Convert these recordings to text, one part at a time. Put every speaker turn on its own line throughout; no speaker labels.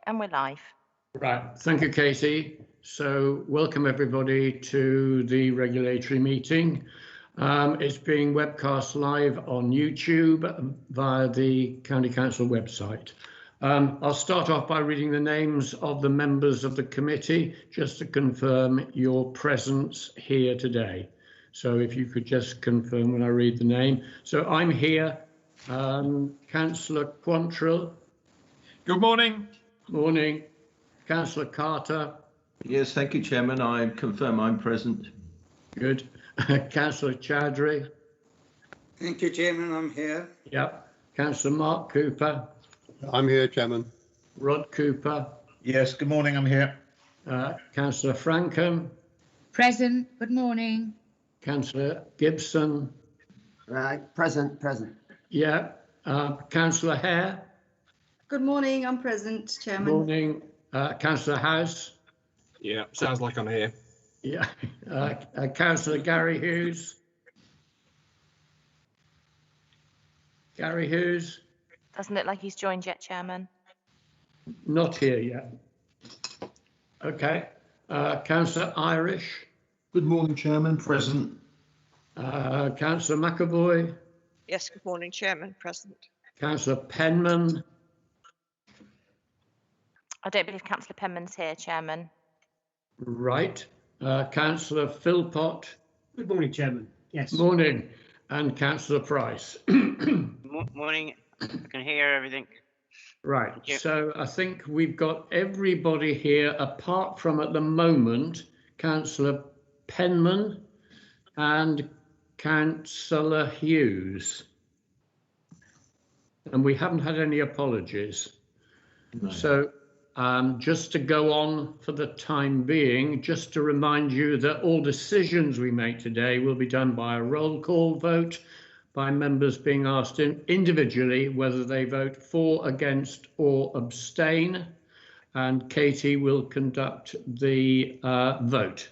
And we're live.
Right, thank you, Katie. So welcome everybody to the regulatory meeting. It's being webcast live on YouTube via the County Council website. I'll start off by reading the names of the members of the committee just to confirm your presence here today. So if you could just confirm when I read the name. So I'm here, Councillor Quantrill.
Good morning.
Morning. Councillor Carter.
Yes, thank you, Chairman. I confirm I'm present.
Good. Councillor Chowdhury.
Thank you, Chairman. I'm here.
Yep. Councillor Mark Cooper.
I'm here, Chairman.
Rod Cooper.
Yes, good morning. I'm here.
Councillor Frankham.
Present. Good morning.
Councillor Gibson.
Right, present.
Yeah. Councillor Hare.
Good morning, I'm present, Chairman.
Morning. Councillor House.
Yeah, sounds like I'm here.
Yeah. Councillor Gary Hughes. Gary Hughes.
Doesn't look like he's joined yet, Chairman.
Not here yet. Okay. Councillor Irish.
Good morning, Chairman. Present.
Councillor McAvoy.
Yes, good morning, Chairman. Present.
Councillor Penman.
I don't believe Councillor Penman's here, Chairman.
Right. Councillor Philpott.
Good morning, Chairman. Yes.
Morning. And Councillor Price.
Morning. I can hear everything.
Right. So I think we've got everybody here apart from at the moment Councillor Penman and Councillor Hughes. And we haven't had any apologies. No. So just to go on for the time being, just to remind you that all decisions we make today will be done by a roll call vote, by members being asked individually whether they vote for, against or abstain. And Katie will conduct the vote.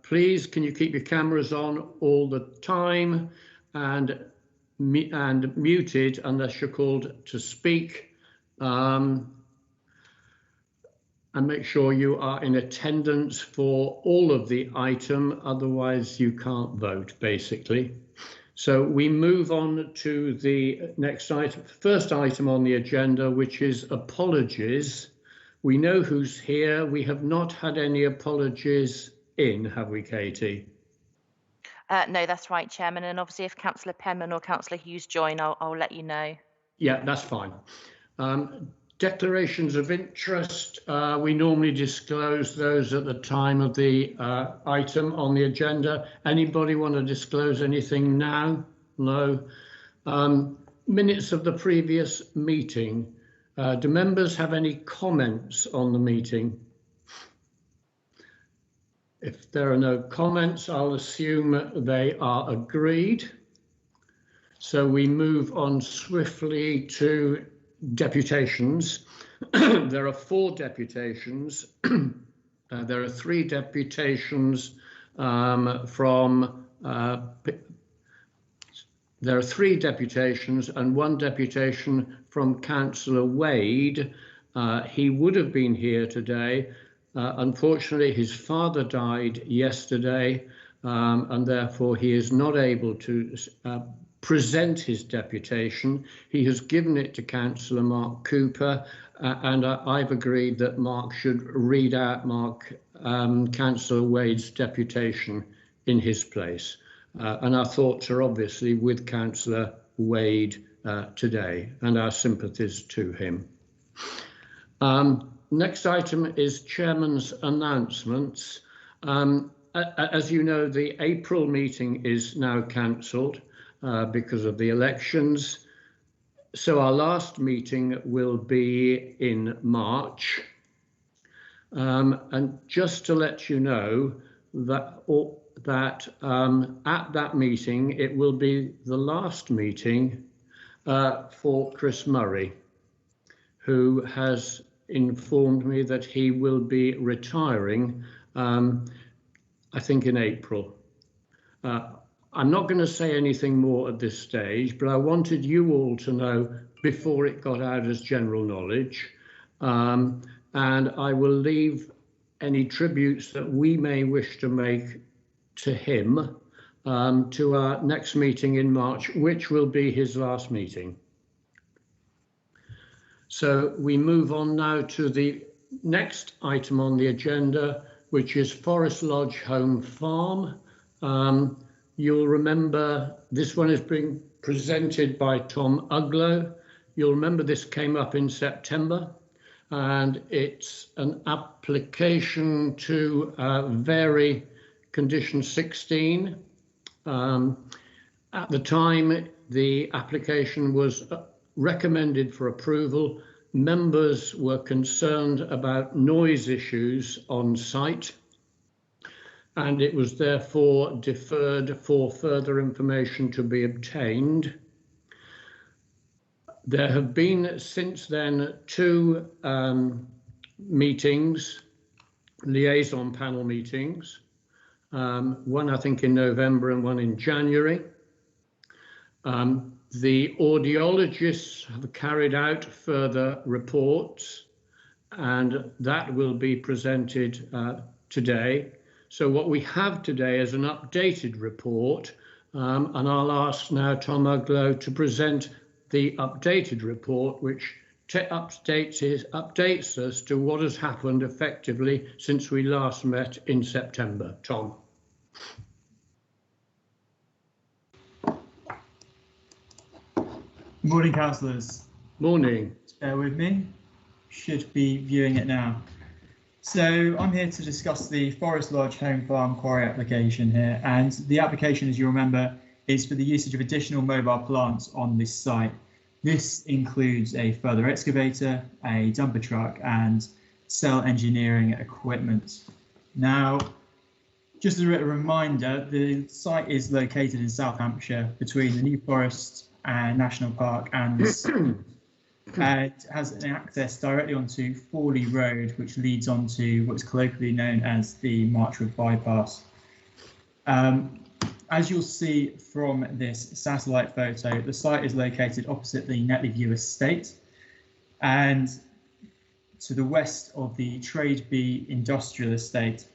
Please, can you keep your cameras on all the time and muted unless you're called to speak. And make sure you are in attendance for all of the item, otherwise you can't vote, basically. So we move on to the next item, first item on the agenda, which is apologies. We know who's here. We have not had any apologies in, have we, Katie?
No, that's right, Chairman. And obviously if Councillor Penman or Councillor Hughes join, I'll let you know. Yeah,
that's fine. Declarations of interest, we normally disclose those at the time of the item on the agenda. Anybody want to disclose anything now? No. Minutes of the previous meeting. Do members have any comments on the meeting? If there are no comments, I'll assume they are agreed. So we move on swiftly to deputations. There are 4 deputations. There are 3 deputations there are 3 deputations and 1 deputation from Councillor Wade. He would have been here today. Unfortunately, his father died yesterday, and therefore he is not able to present his deputation. He has given it to Councillor Mark Cooper, and I've agreed that Mark should read out Councillor Wade's deputation in his place. And our thoughts are obviously with Councillor Wade today, and our sympathies to him. Next item is Chairman's announcements. As you know, the April meeting is now cancelled because of the elections. So our last meeting will be in March. And just to let you know that at that meeting, it will be the last meeting for Chris Murray, who has informed me that he will be retiring, I think in April. I'm not going to say anything more at this stage, but I wanted you all to know before it got out as general knowledge. and I will leave any tributes that we may wish to make to him to our next meeting in March, which will be his last meeting. So we move on now to the next item on the agenda, which is Forest Lodge Home Farm. You'll remember this one is being presented by Tom Uglow. You'll remember this came up in September, and it's an application to vary condition 16. At the time, the application was recommended for approval. Members were concerned about noise issues on site, and it was therefore deferred for further information to be obtained. There have been since then two meetings, liaison panel meetings, one I think in November and one in January. The audiologists have carried out further reports, and that will be presented today. So what we have today is an updated report, and I'll ask now Tom Uglow to present the updated report, which updates us to what has happened effectively since we last met in September. Tom.
Good morning, councillors.
Morning.
Bear with me. Should be viewing it now. So I'm here to discuss the Forest Lodge Home Farm Quarry application here, and the application, as you remember, is for the usage of additional mobile plants on this site. This includes a further excavator, a dumper truck, and cell engineering equipment. Now, just as a reminder, the site is located in South Hampshire between the New Forest National Park and it has an access directly onto Fawley Road, which leads onto what's colloquially known as the Marchwood Bypass. As you'll see from this satellite photo, the site is located opposite the Netley View estate and to the west of the Trade B industrial estate.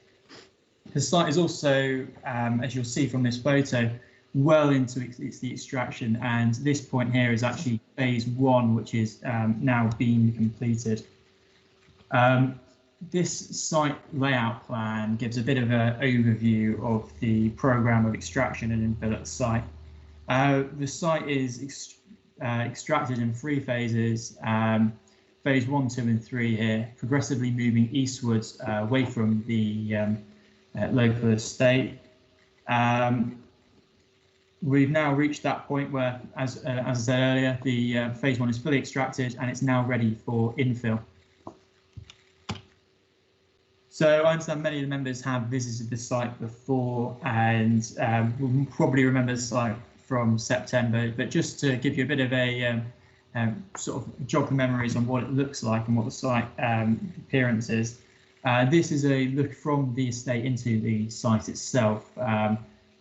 The site is also, as you'll see from this photo, well into the extraction, and this point here is actually phase 1, which is now being completed. This site layout plan gives a bit of an overview of the programme of extraction and infill at the site. The site is extracted in 3 phases, phase 1, 2 and 3 here, progressively moving eastwards away from the local estate. We've now reached that point where, as I said earlier, the phase 1 is fully extracted and it's now ready for infill. So I understand many of the members have visited the site before and will probably remember the site from September, but just to give you a bit of a sort of jog the memories on what it looks like and what the site appearance is. This is a look from the estate into the site itself,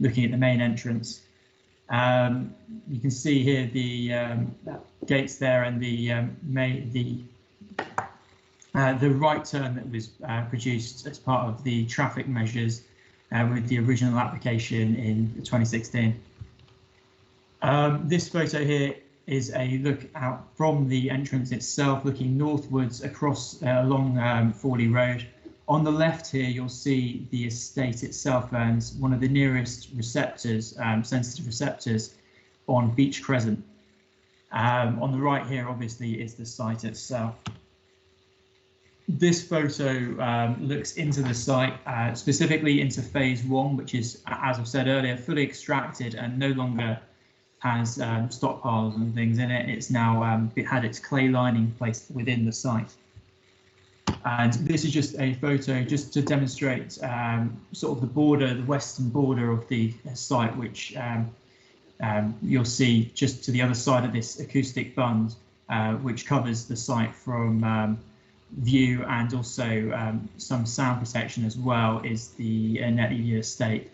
looking at the main entrance. You can see here the gates there and the right turn that was produced as part of the traffic measures with the original application in 2016. This photo here is a look out from the entrance itself, looking northwards across along Fawley Road. On the left here, you'll see the estate itself and one of the nearest receptors, sensitive receptors, on Beach Crescent. On the right here, obviously, is the site itself. This photo looks into the site, specifically into phase 1, which is, as I've said earlier, fully extracted and no longer has stockpiles and things in it. It's now it had its clay lining placed within the site. And this is just a photo just to demonstrate sort of the border, the western border of the site, which you'll see just to the other side of this acoustic bund, which covers the site from view, and also some sound protection as well, is the Netley View estate.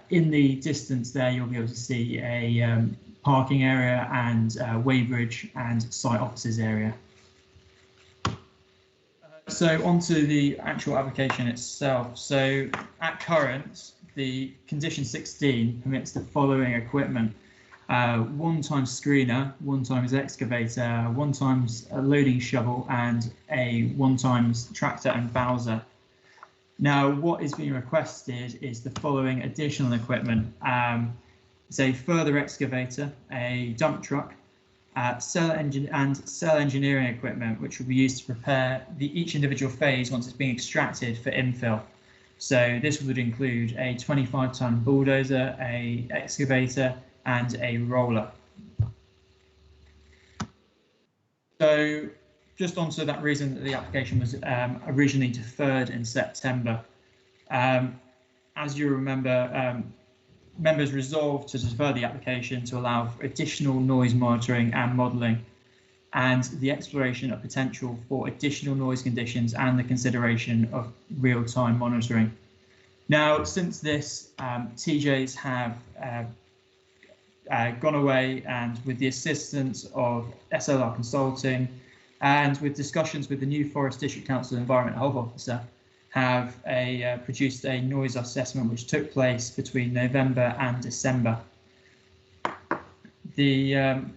In the distance there, you'll be able to see a parking area and weighbridge and site offices area. So on to the actual application itself. So at current, the condition 16 permits the following equipment: 1 times screener, 1 times excavator, 1 times a loading shovel, and a 1 times tractor and bowser. Now, what is being requested is the following additional equipment: it's a further excavator, a dump truck, cell engineering equipment, which will be used to prepare each individual phase once it's being extracted for infill. So this would include a 25-ton bulldozer, a excavator, and a roller. So just onto that reason that the application was originally deferred in September. As you remember, members resolved to defer the application to allow for additional noise monitoring and modelling, and the exploration of potential for additional noise conditions and the consideration of real-time monitoring. Now, since this, TJs have gone away, and with the assistance of SLR Consulting and with discussions with the New Forest District Council Environment Health Officer, have produced a noise assessment which took place between November and December.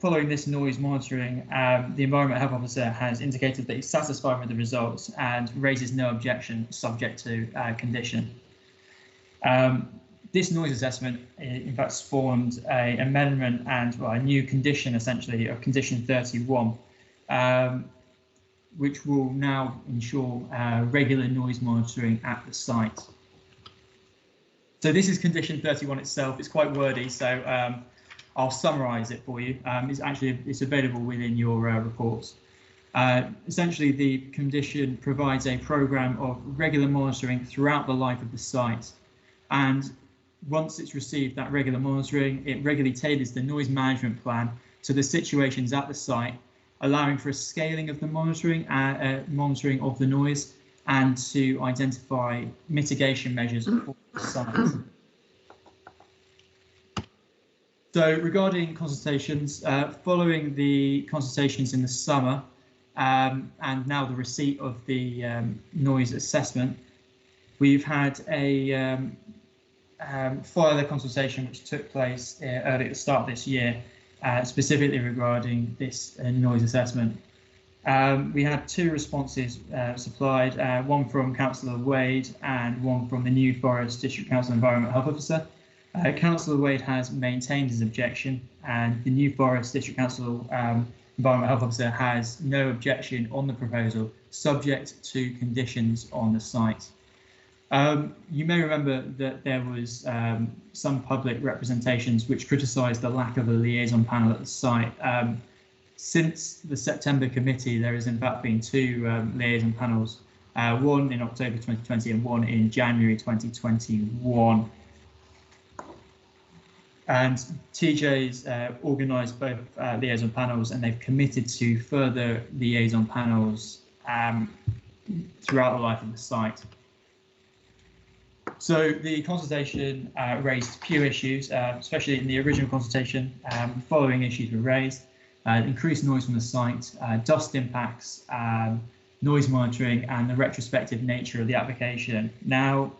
Following this noise monitoring, the Environment Health Officer has indicated that he's satisfied with the results and raises no objection subject to condition. This noise assessment, in fact, spawned an amendment and a new condition, essentially, of condition 31, which will now ensure regular noise monitoring at the site. So this is condition 31 itself. It's quite wordy, so I'll summarise it for you. It's available within your reports. Essentially, the condition provides a programme of regular monitoring throughout the life of the site, and once it's received that regular monitoring, it regularly tailors the noise management plan to the situations at the site, allowing for a scaling of the monitoring of the noise, and to identify mitigation measures for the site. So regarding consultations, following the consultations in the summer, and now the receipt of the noise assessment, we've had a further consultation which took place early at the start of this year, specifically regarding this noise assessment. We had 2 responses supplied, one from Councillor Wade and one from the New Forest District Council Environment Health Officer. Councillor Wade has maintained his objection, and the New Forest District Council Environment Health Officer has no objection on the proposal, subject to conditions on the site. You may remember that there was some public representations which criticised the lack of a liaison panel at the site. Since the September committee, there has in fact been 2 liaison panels, one in October 2020 and one in January 2021. And TJ's organised both liaison panels, and they've committed to further liaison panels throughout the life of the site. So the consultation raised a few issues, especially in the original consultation. The following issues were raised: increased noise from the site, dust impacts, noise monitoring, and the retrospective nature of the application. Now,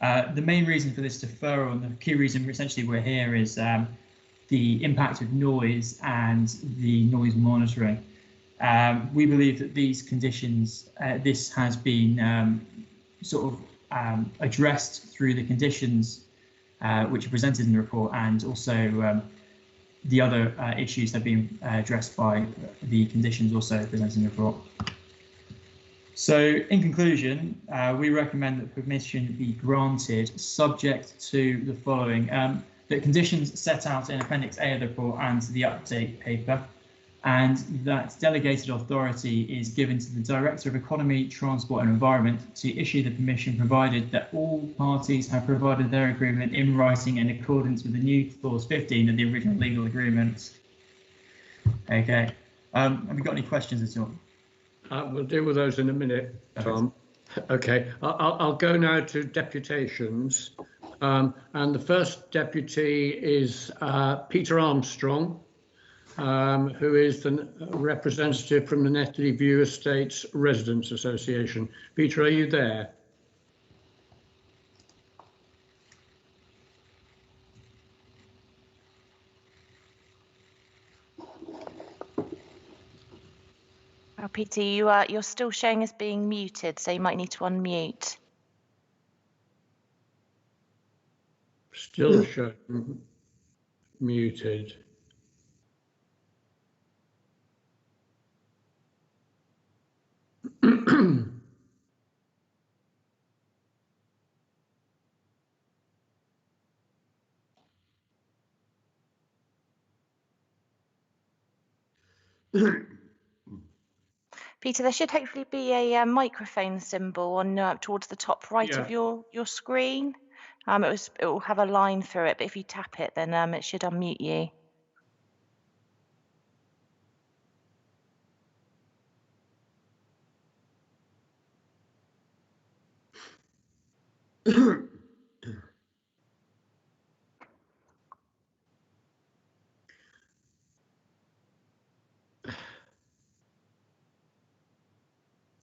the main reason for this deferral, and the key reason essentially we're here, is the impact of noise and the noise monitoring. We believe that these conditions, this has been addressed through the conditions which are presented in the report, and also the other issues have been addressed by the conditions also presented in the report. So in conclusion, we recommend that permission be granted subject to the following: that conditions set out in Appendix A of the report and the update paper, and that delegated authority is given to the Director of Economy, Transport and Environment to issue the permission, provided that all parties have provided their agreement in writing in accordance with the new clause 15 of the original legal agreement. Okay, have you got any questions at all?
We'll deal with those in a minute, Tom. Okay, I'll go now to deputations. And the first deputy is Peter Armstrong. who is the representative from the Netley View Estates Residents Association. Peter, are you there?
Oh, Peter, you're still showing as being muted, so you might need to unmute.
Still showing muted.
Peter, there should hopefully be a microphone symbol on towards the top right of your screen. It will have a line through it, but if you tap it, then it should unmute you.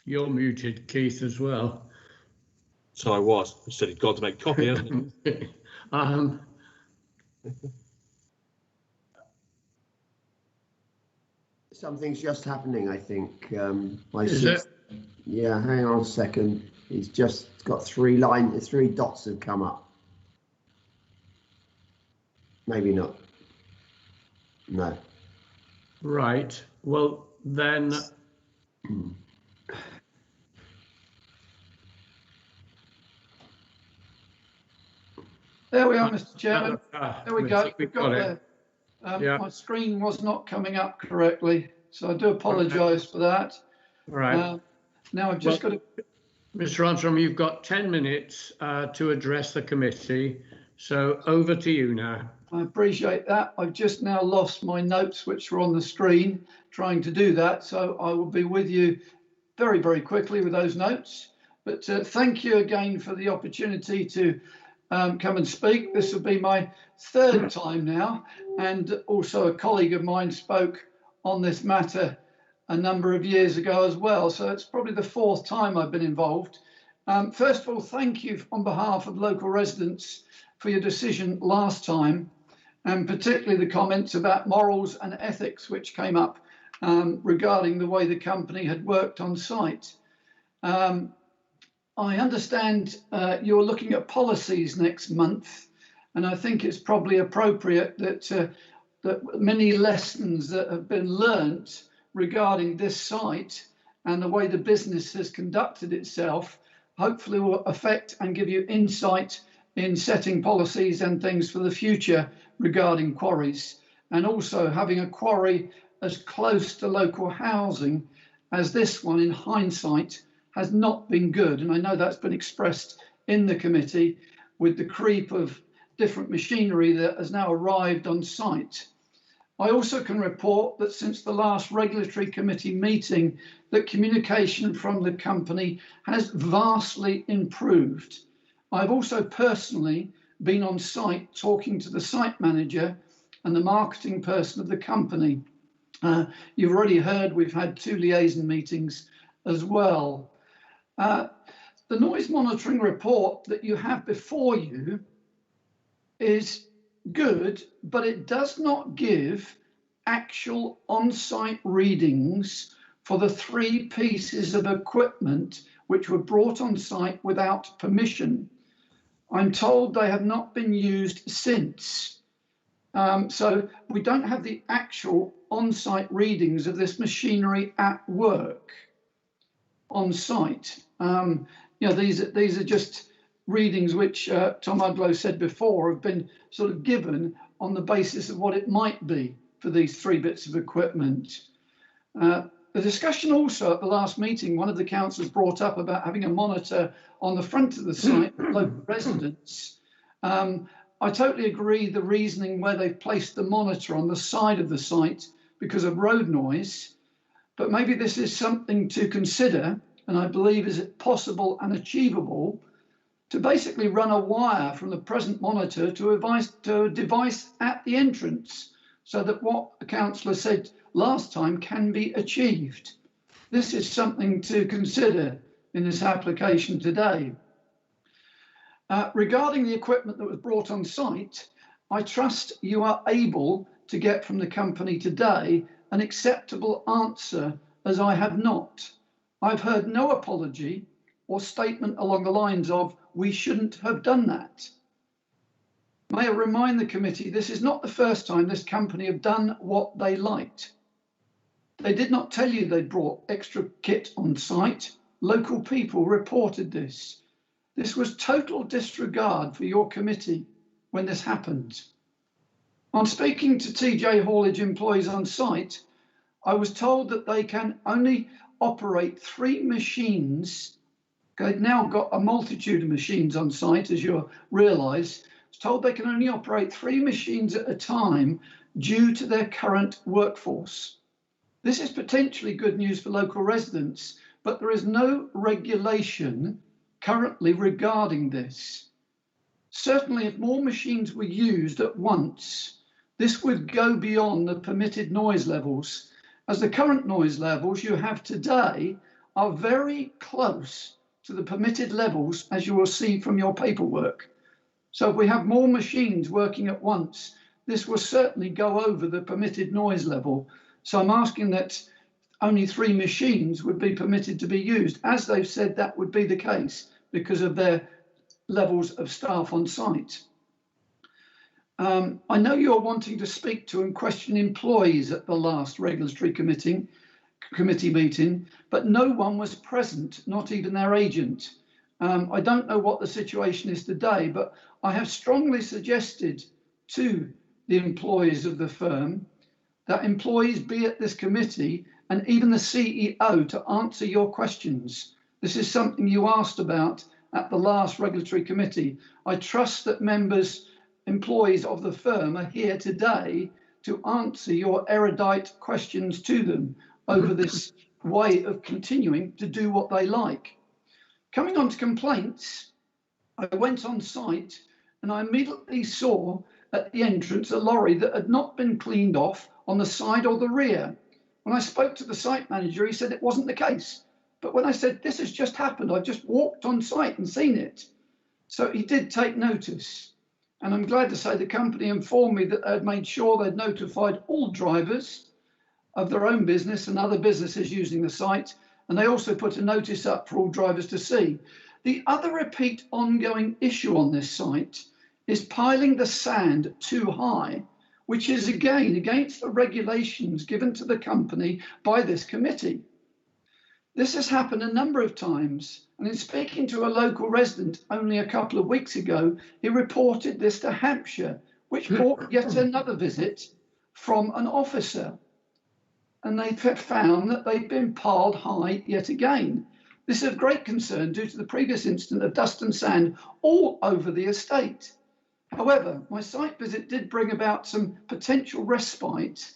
You're muted, Keith, as well.
So I was. I said he'd gone to make coffee, hasn't he?
Something's just happening, I think.
Is it?
Yeah, hang on a second. He's just got three dots have come up. Maybe not. No.
Right. Well, then.
There we are, Mr. Chairman. There we go.
We've got it.
My screen was not coming up correctly, so I do apologise for that.
Right.
Now I've just got to...
Mr. Armstrong, you've got 10 minutes to address the committee, so over to you now.
I appreciate that. I've just now lost my notes, which were on the screen, trying to do that, so I will be with you very, very quickly with those notes. But thank you again for the opportunity to come and speak. This will be my third time now, and also a colleague of mine spoke on this matter a number of years ago as well, so it's probably the fourth time I've been involved. First of all, thank you on behalf of local residents for your decision last time, and particularly the comments about morals and ethics which came up regarding the way the company had worked on site. I understand you're looking at policies next month, and I think it's probably appropriate that many lessons that have been learnt regarding this site and the way the business has conducted itself hopefully will affect and give you insight in setting policies and things for the future regarding quarries, and also having a quarry as close to local housing as this one in hindsight has not been good. And I know that's been expressed in the committee with the creep of different machinery that has now arrived on site. I also can report that since the last regulatory committee meeting, that communication from the company has vastly improved. I've also personally been on site talking to the site manager and the marketing person of the company. You've already heard we've had 2 liaison meetings as well. The noise monitoring report that you have before you is good, but it does not give actual on-site readings for the 3 pieces of equipment which were brought on site without permission. I'm told they have not been used since. So we don't have the actual on-site readings of this machinery at work on site. These are just readings which Tom Udlow said before have been sort of given on the basis of what it might be for these 3 bits of equipment. The discussion also at the last meeting, one of the councillors brought up about having a monitor on the front of the site for local residents. I totally agree the reasoning where they've placed the monitor on the side of the site because of road noise, but maybe this is something to consider, and I believe is it possible and achievable to basically run a wire from the present monitor to a device at the entrance, so that what the councillor said last time can be achieved. This is something to consider in this application today. Regarding the equipment that was brought on site, I trust you are able to get from the company today an acceptable answer, as I have not. I've heard no apology or statement along the lines of, we shouldn't have done that. May I remind the committee, this is not the first time this company have done what they liked. They did not tell you they brought extra kit on site. Local people reported this. This was total disregard for your committee when this happened. On speaking to TJ Haulage employees on site, I was told that they can only operate 3 machines. They've now got a multitude of machines on site, as you'll realise. I was told they can only operate 3 machines at a time due to their current workforce. This is potentially good news for local residents, but there is no regulation currently regarding this. Certainly, if more machines were used at once, this would go beyond the permitted noise levels, as the current noise levels you have today are very close to the permitted levels, as you will see from your paperwork. So if we have more machines working at once, this will certainly go over the permitted noise level. So I'm asking that only 3 machines would be permitted to be used. As they've said, that would be the case because of their levels of staff on site. I know you're wanting to speak to and question employees at the last regulatory committee meeting, but no one was present, not even their agent. I don't know what the situation is today, but I have strongly suggested to the employees of the firm that employees be at this committee and even the CEO to answer your questions. This is something you asked about at the last regulatory committee. I trust that employees of the firm are here today to answer your erudite questions to them over this way of continuing to do what they like. Coming on to complaints, I went on site and I immediately saw at the entrance a lorry that had not been cleaned off on the side or the rear. When I spoke to the site manager, he said it wasn't the case. But when I said, this has just happened, I've just walked on site and seen it. So he did take notice. And I'm glad to say the company informed me that they had made sure they'd notified all drivers of their own business and other businesses using the site. And they also put a notice up for all drivers to see. The other repeat ongoing issue on this site is piling the sand too high, which is again against the regulations given to the company by this committee. This has happened a number of times, and in speaking to a local resident only a couple of weeks ago, he reported this to Hampshire, which brought yet another visit from an officer. And they found that they'd been piled high yet again. This is of great concern due to the previous incident of dust and sand all over the estate. However, my site visit did bring about some potential respite,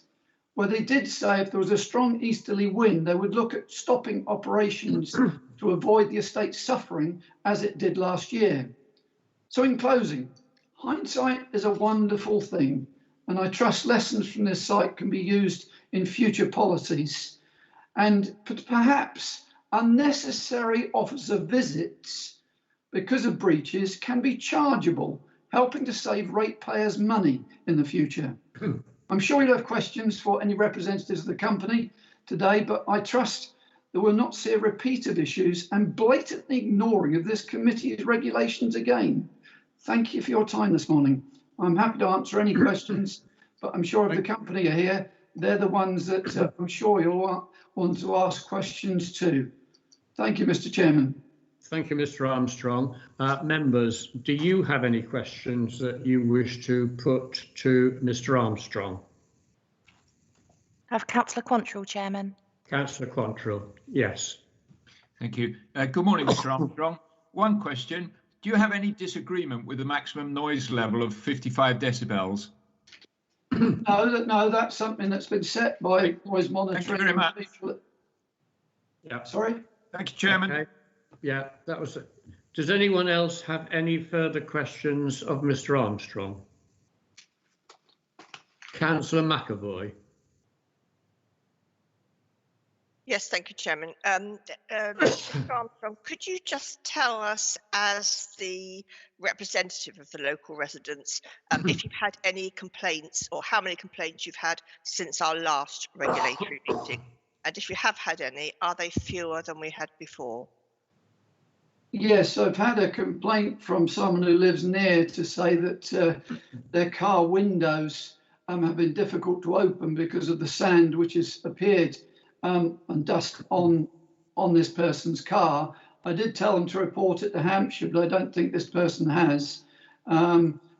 where they did say if there was a strong easterly wind, they would look at stopping operations to avoid the estate suffering as it did last year. So in closing, hindsight is a wonderful thing, and I trust lessons from this site can be used in future policies. And perhaps unnecessary officer visits because of breaches can be chargeable, helping to save ratepayers money in the future. I'm sure you'll have questions for any representatives of the company today, but I trust that we'll not see a repeat of issues and blatantly ignoring of this committee's regulations again. Thank you for your time this morning. I'm happy to answer any questions, but I'm sure if the company are here, they're the ones that I'm sure you'll want to ask questions to. Thank you, Mr. Chairman.
Thank you, Mr. Armstrong. Members, do you have any questions that you wish to put to Mr. Armstrong?
I have Councillor Quantrill, Chairman.
Councillor Quantrill, yes.
Thank you. Good morning, Mr. Armstrong. One question. Do you have any disagreement with the maximum noise level of 55 decibels?
No, that's something that's been set by noise monitoring.
Thank you very much.
Yeah.
Sorry?
Thank you, Chairman.
Okay. Yeah, that was it. Does anyone else have any further questions of Mr. Armstrong? Councillor McAvoy.
Yes, thank you, Chairman. Mr. Armstrong, could you just tell us, as the representative of the local residents, if you've had any complaints or how many complaints you've had since our last regulatory meeting? And if you have had any, are they fewer than we had before?
Yes, I've had a complaint from someone who lives near to say that their car windows have been difficult to open because of the sand which has appeared and dust on this person's car. I did tell them to report it to Hampshire, but I don't think this person has.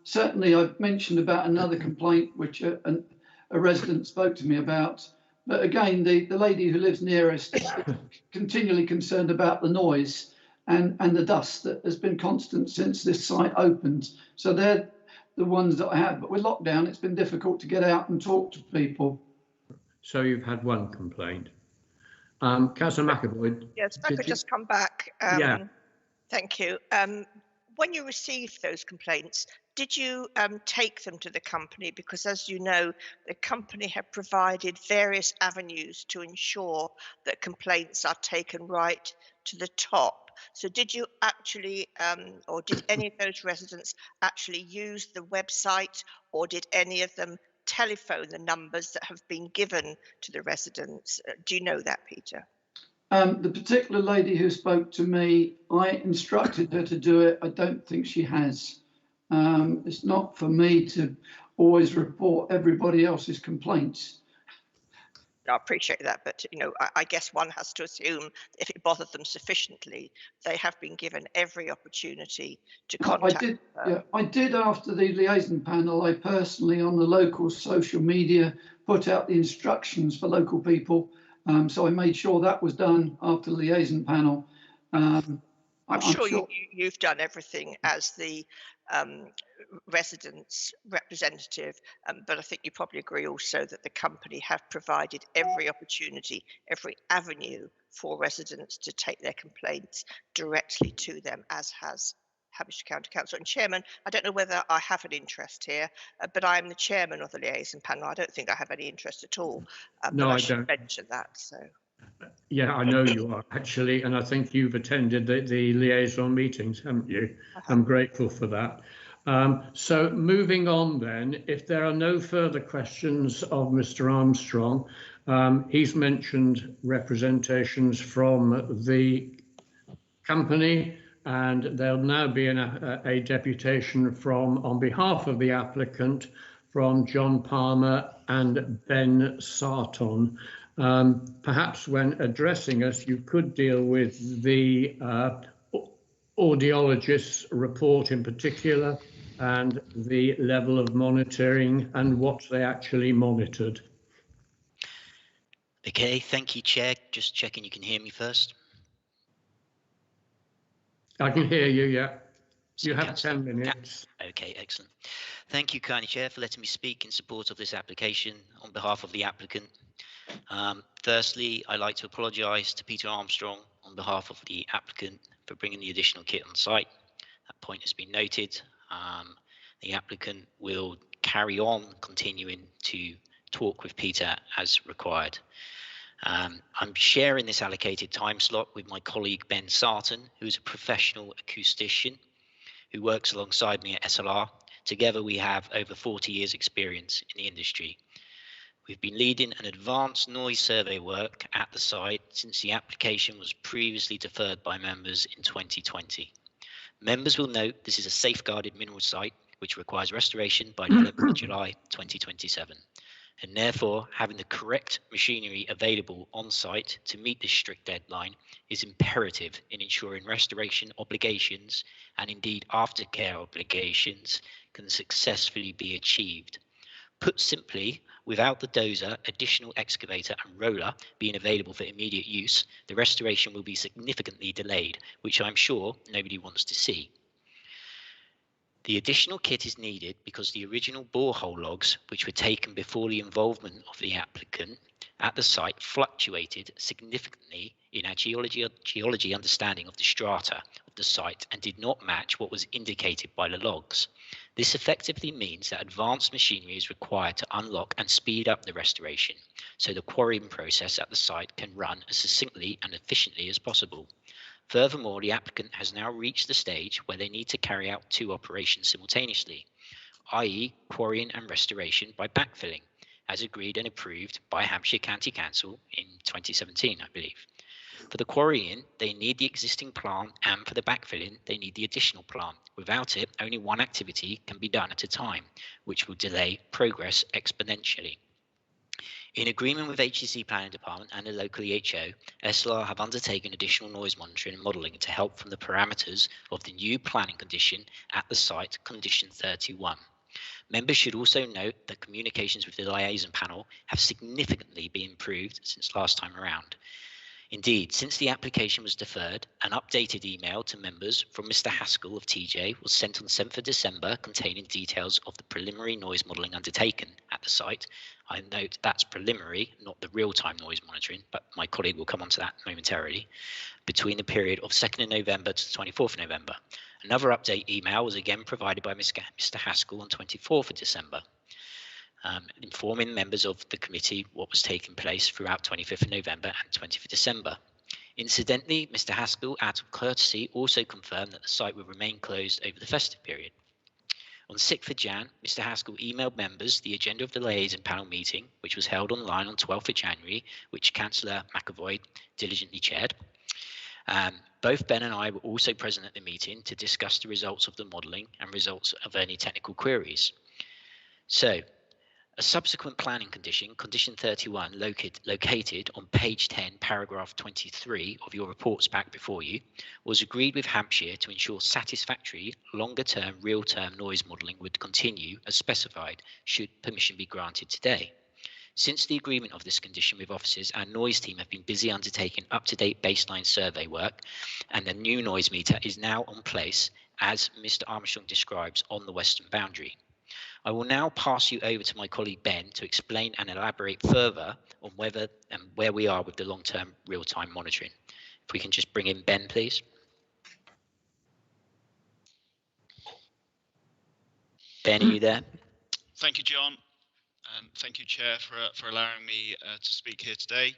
Certainly, I've mentioned about another complaint which a resident spoke to me about. But again, the lady who lives nearest is continually concerned about the noise and the dust that has been constant since this site opened. So they're the ones that I have. But with lockdown, it's been difficult to get out and talk to people.
So you've had one complaint. Councillor McAvoy.
Yes, if I could just come back.
Yeah.
Thank you. When you received those complaints, did you take them to the company? Because as you know, the company have provided various avenues to ensure that complaints are taken right to the top. So did you actually, or did any of those residents actually use the website, or did any of them telephone the numbers that have been given to the residents? Do you know that, Peter?
The particular lady who spoke to me, I instructed her to do it. I don't think she has. It's not for me to always report everybody else's complaints.
I appreciate that, but you know, I guess one has to assume if it bothered them sufficiently, they have been given every opportunity to contact her.
Yeah, I did after the liaison panel. I personally, on the local social media, put out the instructions for local people. So I made sure that was done after the liaison panel.
I'm sure you've done everything as the residents' representative, but I think you probably agree also that the company have provided every opportunity, every avenue for residents to take their complaints directly to them, as has Hampshire County Council. And Chairman, I don't know whether I have an interest here, but I am the chairman of the liaison panel. I don't think I have any interest at all.
No,
but
I
should
don't.
mention that. So.
Yeah, I know you are actually, and I think you've attended the liaison meetings, haven't you? I'm grateful for that. So moving on then, if there are no further questions of Mr. Armstrong, he's mentioned representations from the company, and there'll now be a deputation from, on behalf of the applicant, from John Palmer and Ben Sarton. Perhaps when addressing us, you could deal with the audiologist's report in particular and the level of monitoring and what they actually monitored.
Okay, thank you, Chair. Just checking you can hear me first.
I can hear you, yeah. You have 10 minutes.
Okay, excellent. Thank you, kindly Chair, for letting me speak in support of this application on behalf of the applicant. Firstly, I'd like to apologise to Peter Armstrong on behalf of the applicant for bringing the additional kit on site. That point has been noted. The applicant will carry on continuing to talk with Peter as required. I'm sharing this allocated time slot with my colleague Ben Sarton, who is a professional acoustician who works alongside me at SLR. Together we have over 40 years experience in the industry. We've been leading an advanced noise survey work at the site since the application was previously deferred by members in 2020. Members will note this is a safeguarded mineral site which requires restoration by November July 2027. And therefore, having the correct machinery available on site to meet this strict deadline is imperative in ensuring restoration obligations and indeed aftercare obligations can successfully be achieved. Put simply, without the dozer, additional excavator and roller being available for immediate use, the restoration will be significantly delayed, which I'm sure nobody wants to see. The additional kit is needed because the original borehole logs, which were taken before the involvement of the applicant at the site, fluctuated significantly in our geology understanding of the strata of of the site and did not match what was indicated by the logs. This effectively means that advanced machinery is required to unlock and speed up the restoration, so the quarrying process at the site can run as succinctly and efficiently as possible. Furthermore, the applicant has now reached the stage where they need to carry out two operations simultaneously, i.e. quarrying and restoration by backfilling, as agreed and approved by Hampshire County Council in 2017, I believe. For the quarrying, they need the existing plant, and for the backfilling, they need the additional plant. Without it, only one activity can be done at a time, which will delay progress exponentially. In agreement with HEC Planning Department and the local EHO, SLR have undertaken additional noise monitoring and modelling to help from the parameters of the new planning condition at the site, condition 31. Members should also note that communications with the liaison panel have significantly been improved since last time around. Indeed, since the application was deferred, an updated email to members from Mr. Haskell of TJ was sent on 7th of December containing details of the preliminary noise modelling undertaken at the site. I note that's preliminary, not the real-time noise monitoring, but my colleague will come on to that momentarily, between the period of 2nd of November to the 24th of November. Another update email was again provided by Mr. Haskell on 24th of December. Informing members of the committee what was taking place throughout 25th of November and 20th of December. Incidentally, Mr. Haskell, out of courtesy, also confirmed that the site will remain closed over the festive period. On 6th of Jan, Mr. Haskell emailed members the agenda of the liaison panel meeting, which was held online on 12th of January, which Councillor McAvoy diligently chaired. Both Ben and I were also present at the meeting to discuss the results of the modelling and results of any technical queries. So, a subsequent planning condition, condition 31, located on page 10, paragraph 23 of your reports back before you, was agreed with Hampshire to ensure satisfactory, longer-term, real-term noise modelling would continue as specified, should permission be granted today. Since the agreement of this condition with officers, our noise team have been busy undertaking up-to-date baseline survey work, and the new noise meter is now on place, as Mr. Armstrong describes, on the western boundary. I will now pass you over to my colleague Ben to explain and elaborate further on whether and where we are with the long-term real-time monitoring. If we can just bring in Ben, please. Ben, are you there?
Thank you, John, and thank you, Chair, for allowing me to speak here today.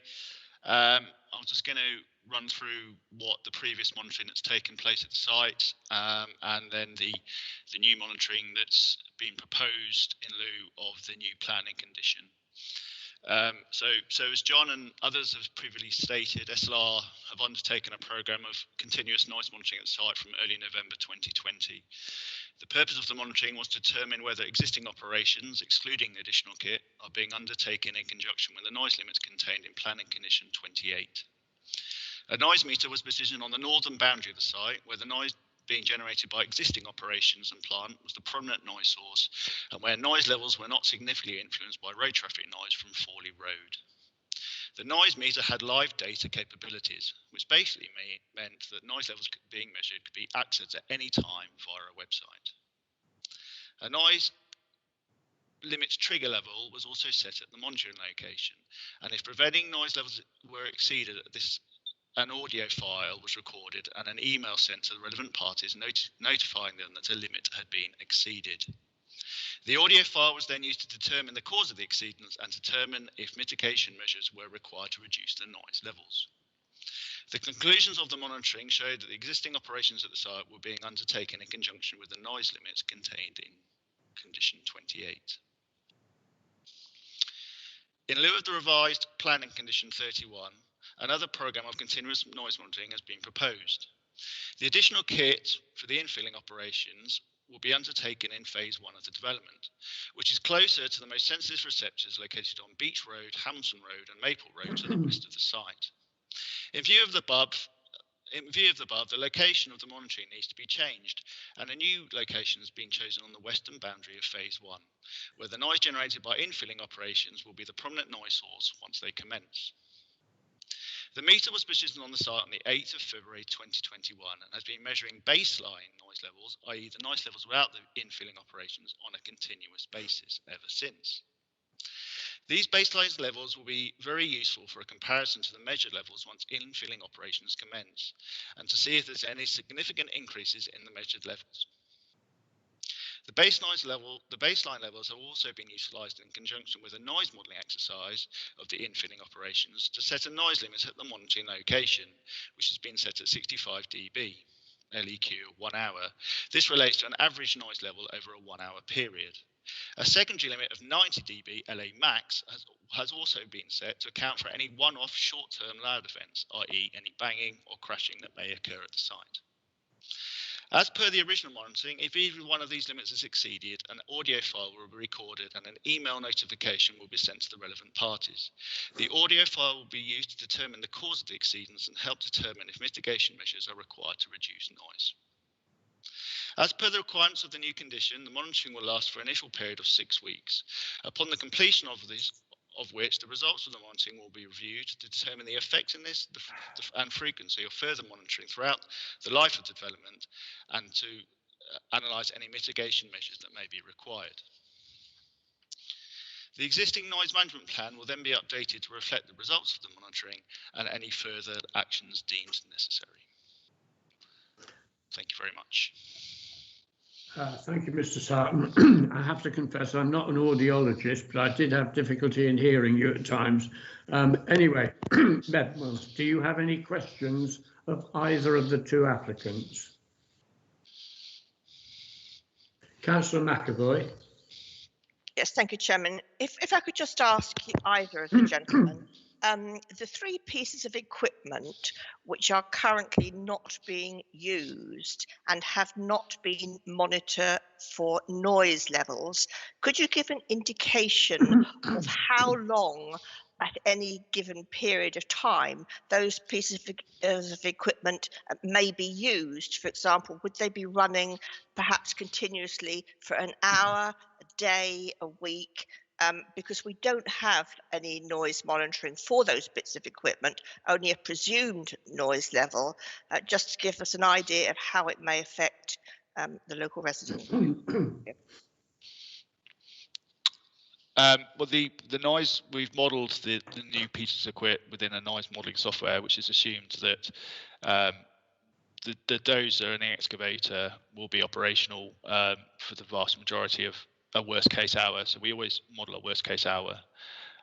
I'm just going to run through what the previous monitoring that's taken place at the site, and then the new monitoring that's been proposed in lieu of the new planning condition. So as John and others have previously stated, SLR have undertaken a programme of continuous noise monitoring at the site from early November 2020. The purpose of the monitoring was to determine whether existing operations, excluding the additional kit, are being undertaken in conjunction with the noise limits contained in Planning Condition 28. A noise meter was positioned on the northern boundary of the site, where the noise being generated by existing operations and plant was the prominent noise source, and where noise levels were not significantly influenced by road traffic noise from Fawley Road. The noise meter had live data capabilities, which basically meant that noise levels being measured could be accessed at any time via a website. A noise limits trigger level was also set at the monitoring location, and if prevailing noise levels were exceeded at this, an audio file was recorded and an email sent to the relevant parties notifying them that a limit had been exceeded. The audio file was then used to determine the cause of the exceedance and determine if mitigation measures were required to reduce the noise levels. The conclusions of the monitoring showed that the existing operations at the site were being undertaken in conjunction with the noise limits contained in Condition 28. In lieu of the revised Planning Condition 31, another programme of continuous noise monitoring has been proposed. The additional kit for the infilling operations will be undertaken in phase 1 of the development, which is closer to the most sensitive receptors located on Beach Road, Hamilton Road and Maple Road to the west of the site. In view of the above, the location of the monitoring needs to be changed, and a new location has been chosen on the western boundary of phase 1, where the noise generated by infilling operations will be the prominent noise source once they commence. The meter was positioned on the site on the 8th of February 2021 and has been measuring baseline noise levels, i.e. the noise levels without the infilling operations, on a continuous basis ever since. These baseline levels will be very useful for a comparison to the measured levels once infilling operations commence, and to see if there's any significant increases in the measured levels. The baseline levels have also been utilised in conjunction with a noise modelling exercise of the infilling operations to set a noise limit at the monitoring location, which has been set at 65 dB, LEQ of 1 hour. This relates to an average noise level over a 1 hour period. A secondary limit of 90 dB LA max has also been set to account for any one-off short-term loud events, i.e. any banging or crashing that may occur at the site. As per the original monitoring, if either one of these limits is exceeded, an audio file will be recorded and an email notification will be sent to the relevant parties. The audio file will be used to determine the cause of the exceedance and help determine if mitigation measures are required to reduce noise. As per the requirements of the new condition, the monitoring will last for an initial period of 6 weeks. Upon the completion of which the results of the monitoring will be reviewed to determine the effectiveness and frequency of further monitoring throughout the life of the development, and to analyse any mitigation measures that may be required. The existing noise management plan will then be updated to reflect the results of the monitoring and any further actions deemed necessary. Thank you very much.
Thank you, Mr. Sarton. I have to confess I'm not an audiologist, but I did have difficulty in hearing you at times. Anyway, well, do you have any questions of either of the two applicants? Councillor McAvoy.
Yes, thank you, Chairman. If I could just ask either of the gentlemen, the 3 pieces of equipment which are currently not being used and have not been monitored for noise levels, could you give an indication of how long at any given period of time those pieces of equipment may be used? For example, would they be running perhaps continuously for an hour, a day, a week? Because we don't have any noise monitoring for those bits of equipment, only a presumed noise level, just to give us an idea of how it may affect the local residents.
Well, the noise, we've modelled the new pieces of equipment within a noise modelling software, which has assumed that the dozer and the excavator will be operational for the vast majority of a worst case hour. So we always model a worst case hour.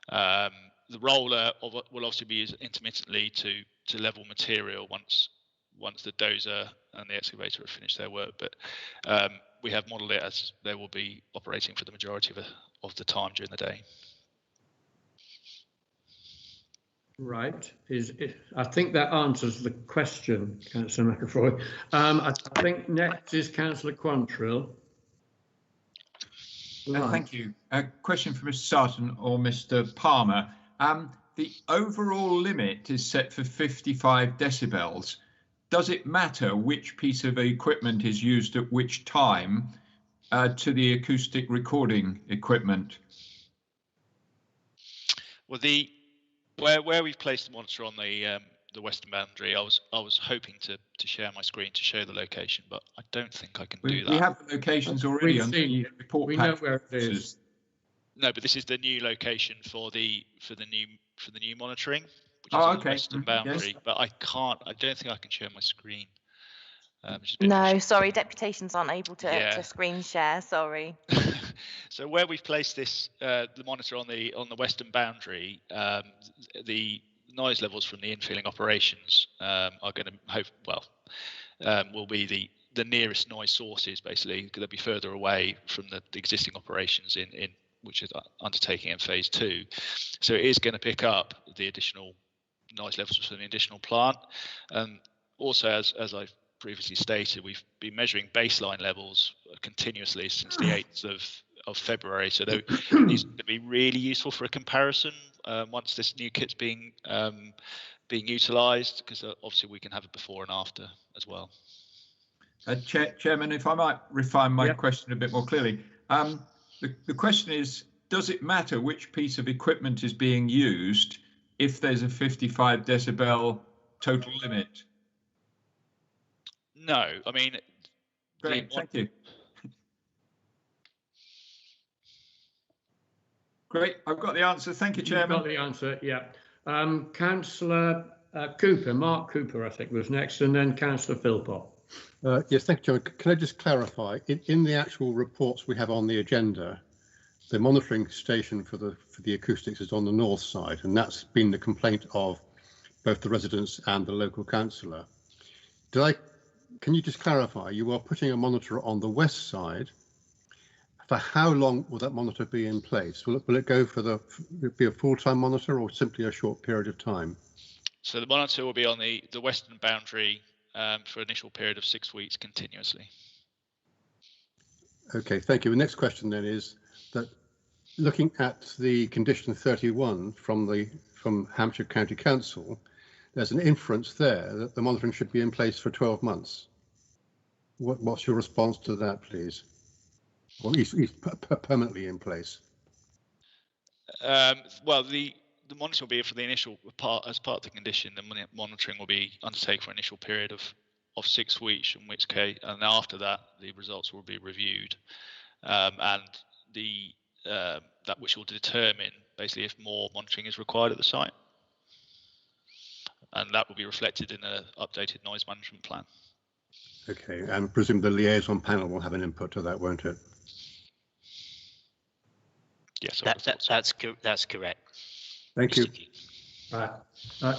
The roller will obviously be used intermittently to level material once the dozer and the excavator have finished their work. But we have modelled it as they will be operating for the majority of the time during the day.
Right. I think that answers the question, Councillor McAvoy. I think next is Councillor Quantrill. Right.
Thank you. A question for Mr. Sarton or Mr. Palmer. The overall limit is set for 55 decibels. Does it matter which piece of equipment is used at which time to the acoustic recording equipment?
Well, where we've placed the monitor on the western boundary, I was hoping to share my screen to show the location, but I don't think I can do that.
We have the locations already on the report.
We know where it is.
No, but this is the new location for the new monitoring, which is
on
the western boundary. Yes. But I don't think I can share my screen.
No, sorry, deputations aren't able to screen share. Sorry.
So where we've placed this, the monitor on the western boundary, the noise levels from the infilling operations are going to will be the nearest noise sources. Basically, they'll be further away from the existing operations in which is undertaking in phase 2. So it is going to pick up the additional noise levels from the additional plant. Also, as I've previously stated, we've been measuring baseline levels continuously since the 8th of February. So these will be really useful for a comparison once this new kit's being utilised, because obviously we can have a before and after as well.
Chairman, if I might refine my question a bit more clearly. The question is, does it matter which piece of equipment is being used if there's a 55 decibel total limit?
No, I mean...
Great, thank you. Great, I've got the answer. Thank you, Chairman.
You've got the answer, yeah. Councillor Cooper, Mark Cooper, I think, was next, and then Councillor Philpott.
Yes, thank you, Chairman. Can I just clarify, in the actual reports we have on the agenda, the monitoring station for the acoustics is on the north side, and that's been the complaint of both the residents and the local councillor. Can you just clarify, you are putting a monitor on the west side? For how long will that monitor be in place? Will it go be a full-time monitor or simply a short period of time?
So the monitor will be on the western boundary for an initial period of 6 weeks continuously.
Okay, thank you. The next question then is that looking at the condition 31 from Hampshire County Council, there's an inference there that the monitoring should be in place for 12 months. What's your response to that, please? Or he's permanently in place?
Well, the monitoring will be for the initial part, as part of the condition. The monitoring will be undertaken for an initial period of 6 weeks, in which case, and after that, the results will be reviewed, and that which will determine basically if more monitoring is required at the site, and that will be reflected in an updated noise management plan.
Okay, and I presume the liaison panel will have an input to that, won't it?
Yes,
that's correct.
Thank you.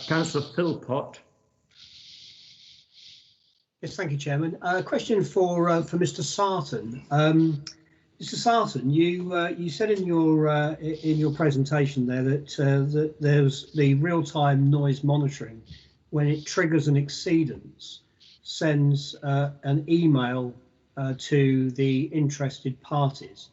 Councillor Philpott.
Yes, thank you, Chairman. Question for Mr. Sarton. Mr. Sarton, you said in your presentation there that there's the real-time noise monitoring when it triggers an exceedance, sends an email to the interested parties.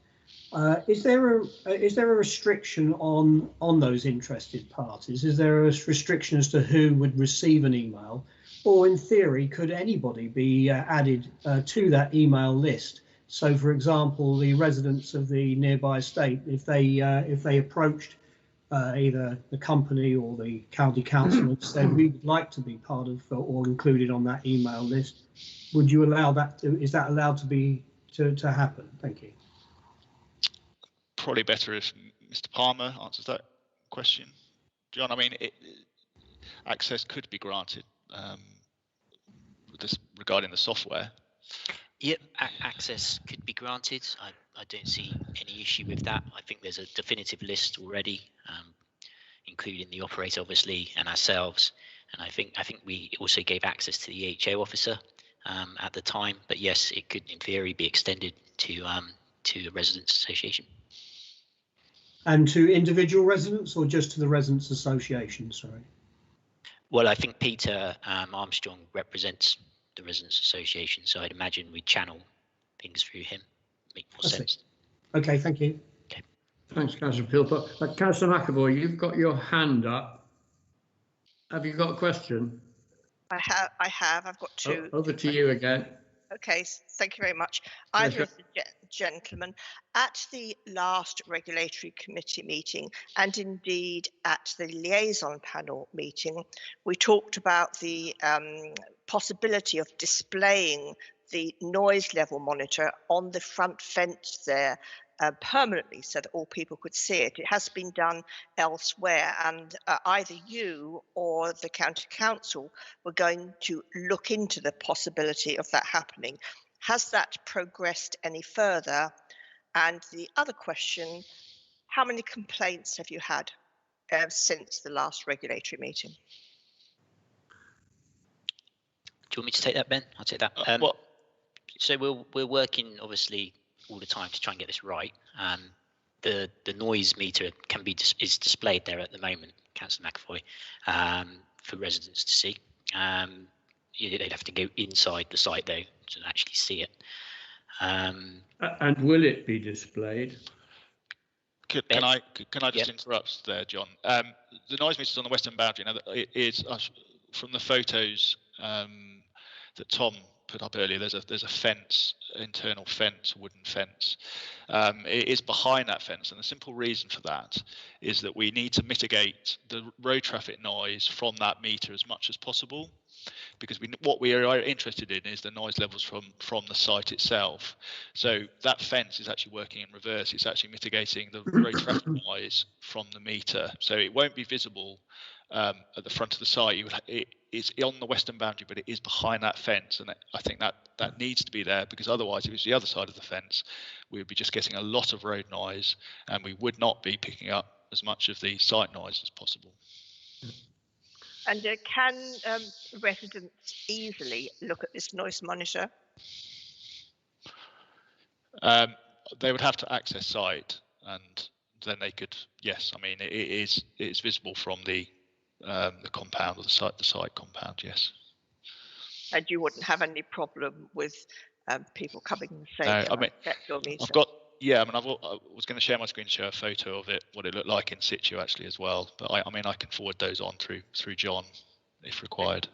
Is there a restriction on those interested parties? Is there a restriction as to who would receive an email, or in theory, could anybody be added to that email list? So, for example, the residents of the nearby estate, if they approached either the company or the county council and said we would like to be part of or included on that email list, would you allow that? Is that allowed to happen? Thank you.
Probably better if Mr. Palmer answers that question. John, I mean, access could be granted regarding the software.
Yep, access could be granted. I don't see any issue with that. I think there's a definitive list already, including the operator, obviously, and ourselves. And I think we also gave access to the HO officer at the time. But yes, it could, in theory, be extended to the residents' association.
And to individual residents, or just to the residents' association? Sorry.
Well, I think Peter Armstrong represents the residents' association, so I'd imagine we channel things through him. Make more sense.
Okay, thank you.
Okay.
Thanks, Councillor Philpott. Councillor McAvoy, you've got your hand up. Have you got a question?
I have. I've got two.
Over to you again.
Okay, thank you very much. Either of the gentlemen, at the last regulatory committee meeting, and indeed at the liaison panel meeting, we talked about the possibility of displaying the noise level monitor on the front fence there permanently, so that all people could see it. It has been done elsewhere, and either you or the county council were going to look into the possibility of that happening. Has that progressed any further? And the other question, how many complaints have you had since the last regulatory meeting?
Do you want me to take that, Ben? I'll take that. So we're working, obviously, all the time to try and get this right. The noise meter is displayed there at the moment, Councillor McAvoy, for residents to see. They'd have to go inside the site though to actually see it.
And will it be displayed?
Can I just interrupt there, John? The noise meter is on the western boundary. Now, it is from the photos that Tom put up earlier. There's a fence, internal fence, wooden fence. It is behind that fence, and the simple reason for that is that we need to mitigate the road traffic noise from that meter as much as possible. because what we are interested in is the noise levels from the site itself. So that fence is actually working in reverse. It's actually mitigating the road traffic noise from the meter. So it won't be visible at the front of the site. It's on the western boundary, but it is behind that fence, and I think that needs to be there, because otherwise, if it was the other side of the fence, we would be just getting a lot of road noise, and we would not be picking up as much of the site noise as possible.
And can residents easily look at this noise monitor?
They would have to access site, and then they could. Yes, I mean it's visible from the compound, or the site compound. Yes.
And you wouldn't have any problem with people coming and saying,
I mean,
check your meter?
I've got. Yeah, I mean, I was going to share my screen to show a photo of it, what it looked like in situ actually as well. But I mean, I can forward those on through John if required.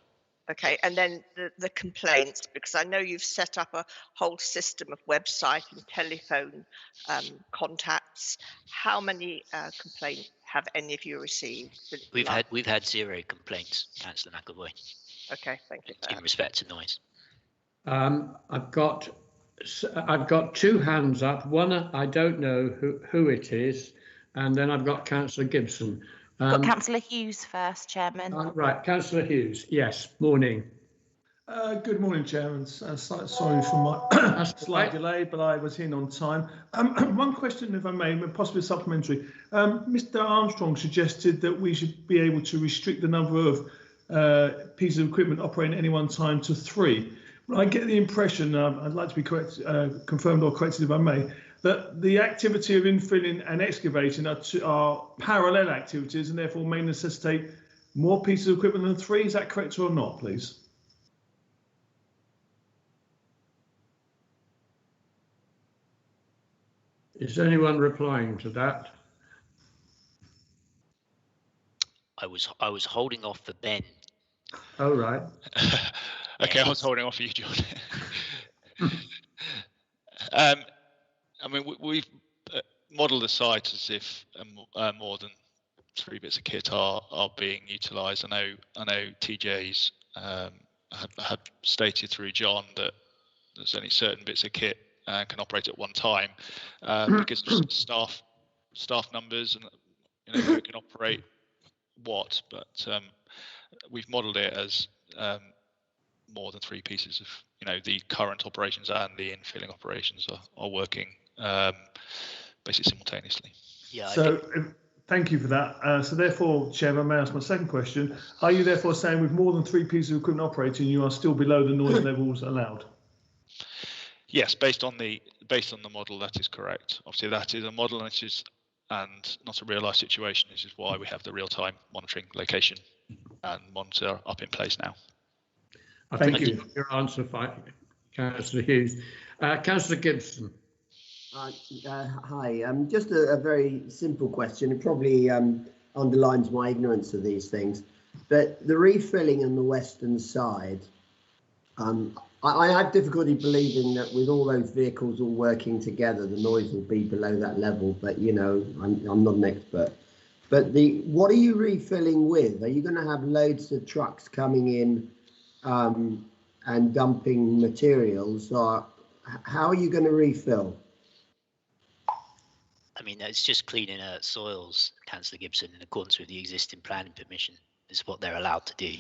Okay, and then the complaints, because I know you've set up a whole system of website and telephone contacts. How many complaints have any of you received?
We've had 0 complaints, Councillor McAvoy.
Okay, thank you.
In respect to noise.
I've got 2 hands up. One, I don't know who it is, and then I've got Councillor Gibson.
Got Councillor Hughes first, Chairman.
Right, Councillor Hughes. Yes, morning.
Good morning, Chairman. Sorry for my slight delay, but I was in on time. One question, if I may, possibly supplementary. Mr. Armstrong suggested that we should be able to restrict the number of pieces of equipment operating at any one time to 3. I get the impression, I'd like to be confirmed or corrected if I may, that the activity of infilling and excavating are parallel activities and therefore may necessitate more pieces of equipment than 3. Is that correct or not, please?
Is anyone replying to that?
I was holding off for Ben.
Oh, right.
Okay, I was holding off for you, John. I mean, we've modelled the site as if more than 3 bits of kit are being utilised. I know TJ's had stated through John that there's only certain bits of kit can operate at one time because of staff numbers and who can operate what. But we've modelled it as more than 3 pieces of the current operations and the infilling operations are working basically simultaneously.
Yeah.
So thank you for that. So therefore, Chairman, may I ask my second question? Are you therefore saying with more than 3 pieces of equipment operating, you are still below the noise levels allowed?
Yes, based on the model, that is correct. Obviously, that is a model, and not a real life situation. This is why we have the real time monitoring location and monitor up in place now.
Thank you for your answer, Councillor Hughes. Councillor Gibson.
Hi, just a very simple question. It probably underlines my ignorance of these things, but the refilling on the western side, I have difficulty believing that with all those vehicles all working together, the noise will be below that level, but I'm not an expert. But what are you refilling with? Are you going to have loads of trucks coming in and dumping materials, or how are you going to refill?
I mean, it's just cleaning soils, Councillor Gibson, in accordance with the existing planning permission. It's what they're allowed to do.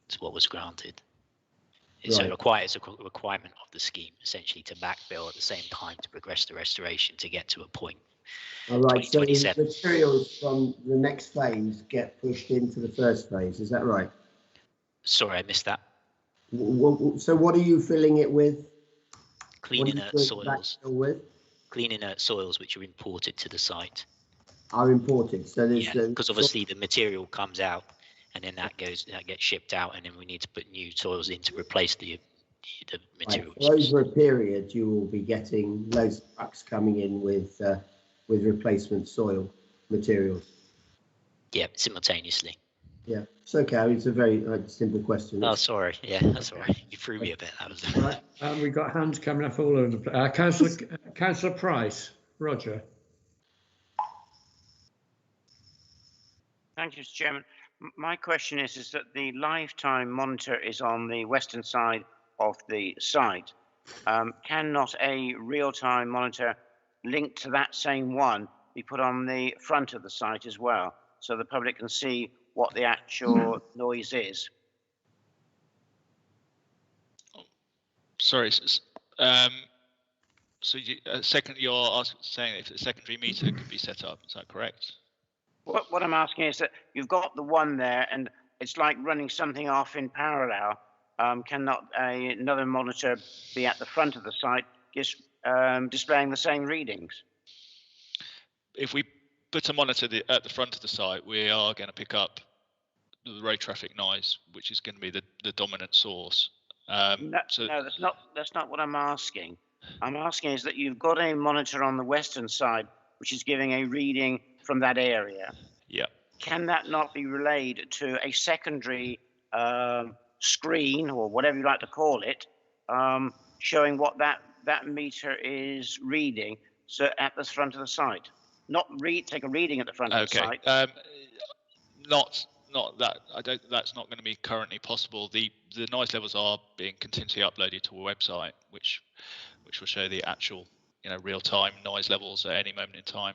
It's what was granted. It's a requirement of the scheme, essentially, to backfill at the same time to progress the restoration to get to a point.
All right, so the materials from the next phase get pushed into the first phase, is that right?
Sorry, I missed that.
So what are you filling it with?
Cleaning soils. Cleaning soils which are imported to the site.
Are imported, so there's
because obviously the material comes out, and then that gets shipped out, and then we need to put new soils in to replace the materials.
Right. So over a period, you will be getting loads of trucks coming in with replacement soil materials.
Yeah, simultaneously.
Yeah, it's okay. It's a very simple question.
Oh, sorry. Yeah, that's all right. You threw me a bit. That was.
Right. We've got hands coming up all over the place. Councillor Price, Roger.
Thank you, Mr. Chairman. My question is that the lifetime monitor is on the western side of the site. Cannot a real-time monitor linked to that same one be put on the front of the site as well, so the public can see what the actual noise is?
Sorry. So you're saying if a secondary meter could be set up, is that correct?
What I'm asking is that you've got the one there, and it's like running something off in parallel. Cannot another monitor be at the front of the site, just displaying the same readings?
If we put a monitor at the front of the site, we are going to pick up the road traffic noise, which is going to be the dominant source.
No, that's not what I'm asking. I'm asking is that you've got a monitor on the western side, which is giving a reading from that area.
Yeah.
Can that not be relayed to a secondary screen, or whatever you like to call it, showing what that meter is reading, so at the front of the site? Not take a reading at the front of the site.
Not that. That's not going to be currently possible. The noise levels are being continuously uploaded to a website, which will show the actual real-time noise levels at any moment in time.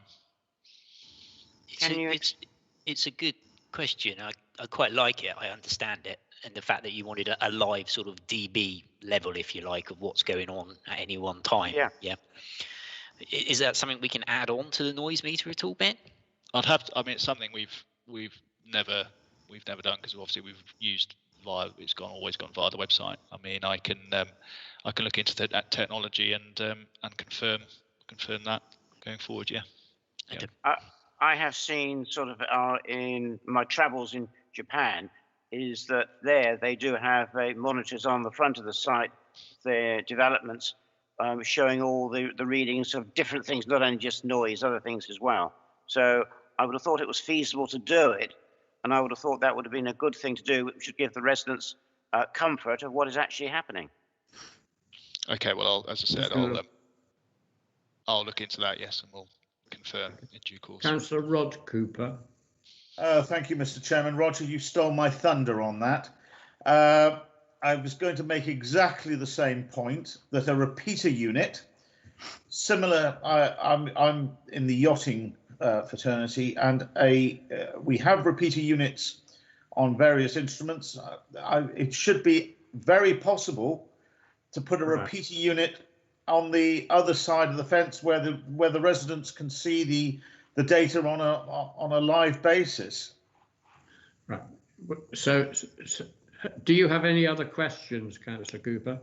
It's a good question. I quite like it. I understand it, and the fact that you wanted a live sort of dB level, if you like, of what's going on at any one time. Yeah. Is that something we can add on to the noise meter at all, Ben?
It's something we've never done, because obviously we've used always gone via the website. I mean, I can look into that technology and confirm that going forward. Yeah.
Okay.
I have seen sort of in my travels in Japan, is that there they do have monitors on the front of the site, their developments, showing all the readings of different things, not only just noise, other things as well. So I would have thought it was feasible to do it, and I would have thought that would have been a good thing to do, which should give the residents comfort of what is actually happening.
Okay, well, as I said, I'll look into that, yes, and we'll confirm in due course.
Councillor Rod Cooper.
Thank you, Mr. Chairman. Roger, you stole my thunder on that. I was going to make exactly the same point, that a repeater unit, similar, I'm in the yachting fraternity, and we have repeater units on various instruments. It should be very possible to put a repeater unit on the other side of the fence where the residents can see the data on a live basis.
Right. So do you have any other questions, Councillor Cooper?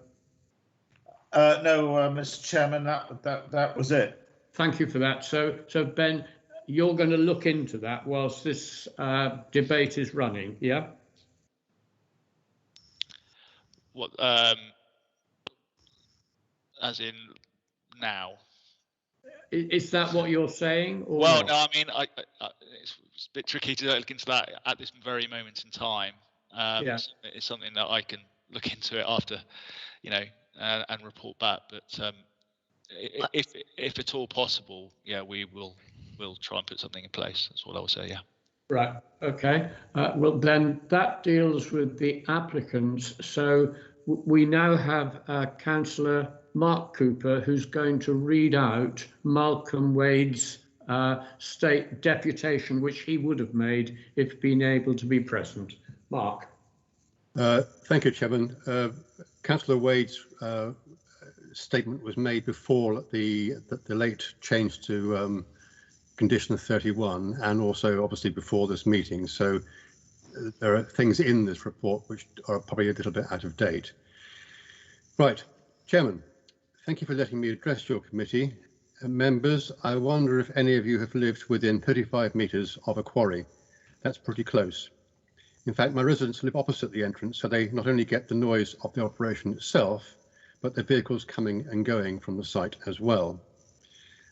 No, Mr. Chairman, that was it.
Thank you for that. So Ben, you're going to look into that whilst this debate is running, yeah?
What, as in now?
Is that what you're saying? Or
well,
not?
no, I mean, it's a bit tricky to look into that at this very moment in time. It's something that I can look into it after, and report back. But if at all possible, yeah, we'll try and put something in place. That's what I would say. Yeah.
Right. Okay. Well, then that deals with the applicants. So we now have Councillor Mark Cooper, who's going to read out Malcolm Wade's state deputation, which he would have made if been able to be present. Mark.
Thank you, Chairman. Councillor Wade's statement was made before the late change to condition 31, and also obviously before this meeting. So there are things in this report which are probably a little bit out of date. Right, Chairman, thank you for letting me address your committee. Members, I wonder if any of you have lived within 35 metres of a quarry. That's pretty close. In fact, my residents live opposite the entrance, so they not only get the noise of the operation itself, but the vehicles coming and going from the site as well.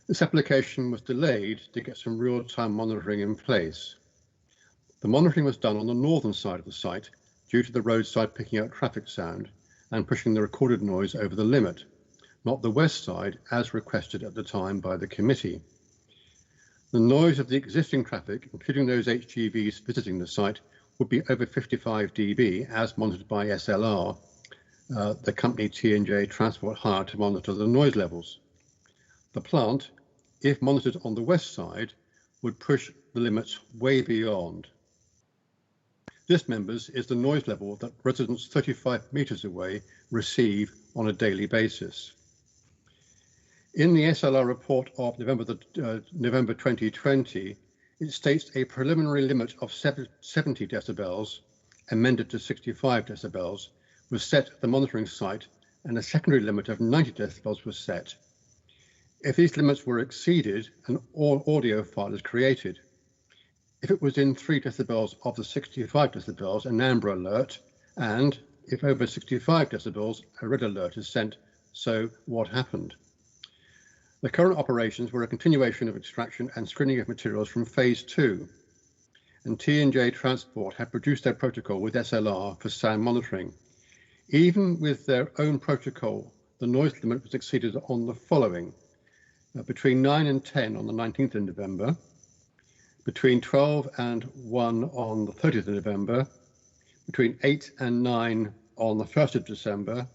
This application was delayed to get some real-time monitoring in place. The monitoring was done on the northern side of the site due to the roadside picking out traffic sound and pushing the recorded noise over the limit, not the west side as requested at the time by the committee. The noise of the existing traffic, including those HGVs visiting the site, would be over 55 dB as monitored by SLR, the company T&J Transport hired to monitor the noise levels. The plant, if monitored on the west side, would push the limits way beyond. This, members, is the noise level that residents 35 metres away receive on a daily basis. In the SLR report of November 2020, it states a preliminary limit of 70 decibels, amended to 65 decibels, was set at the monitoring site, and a secondary limit of 90 decibels was set. If these limits were exceeded, an audio file is created. If it was in 3 decibels of the 65 decibels, an amber alert, and if over 65 decibels, a red alert is sent. So what happened? The current operations were a continuation of extraction and screening of materials from phase 2, and T&J Transport had produced their protocol with SLR for sound monitoring. Even with their own protocol, the noise limit was exceeded on the following: between 9 and 10 on the 19th of November, between 12 and 1 on the 30th of November, between 8 and 9 on the 1st of December,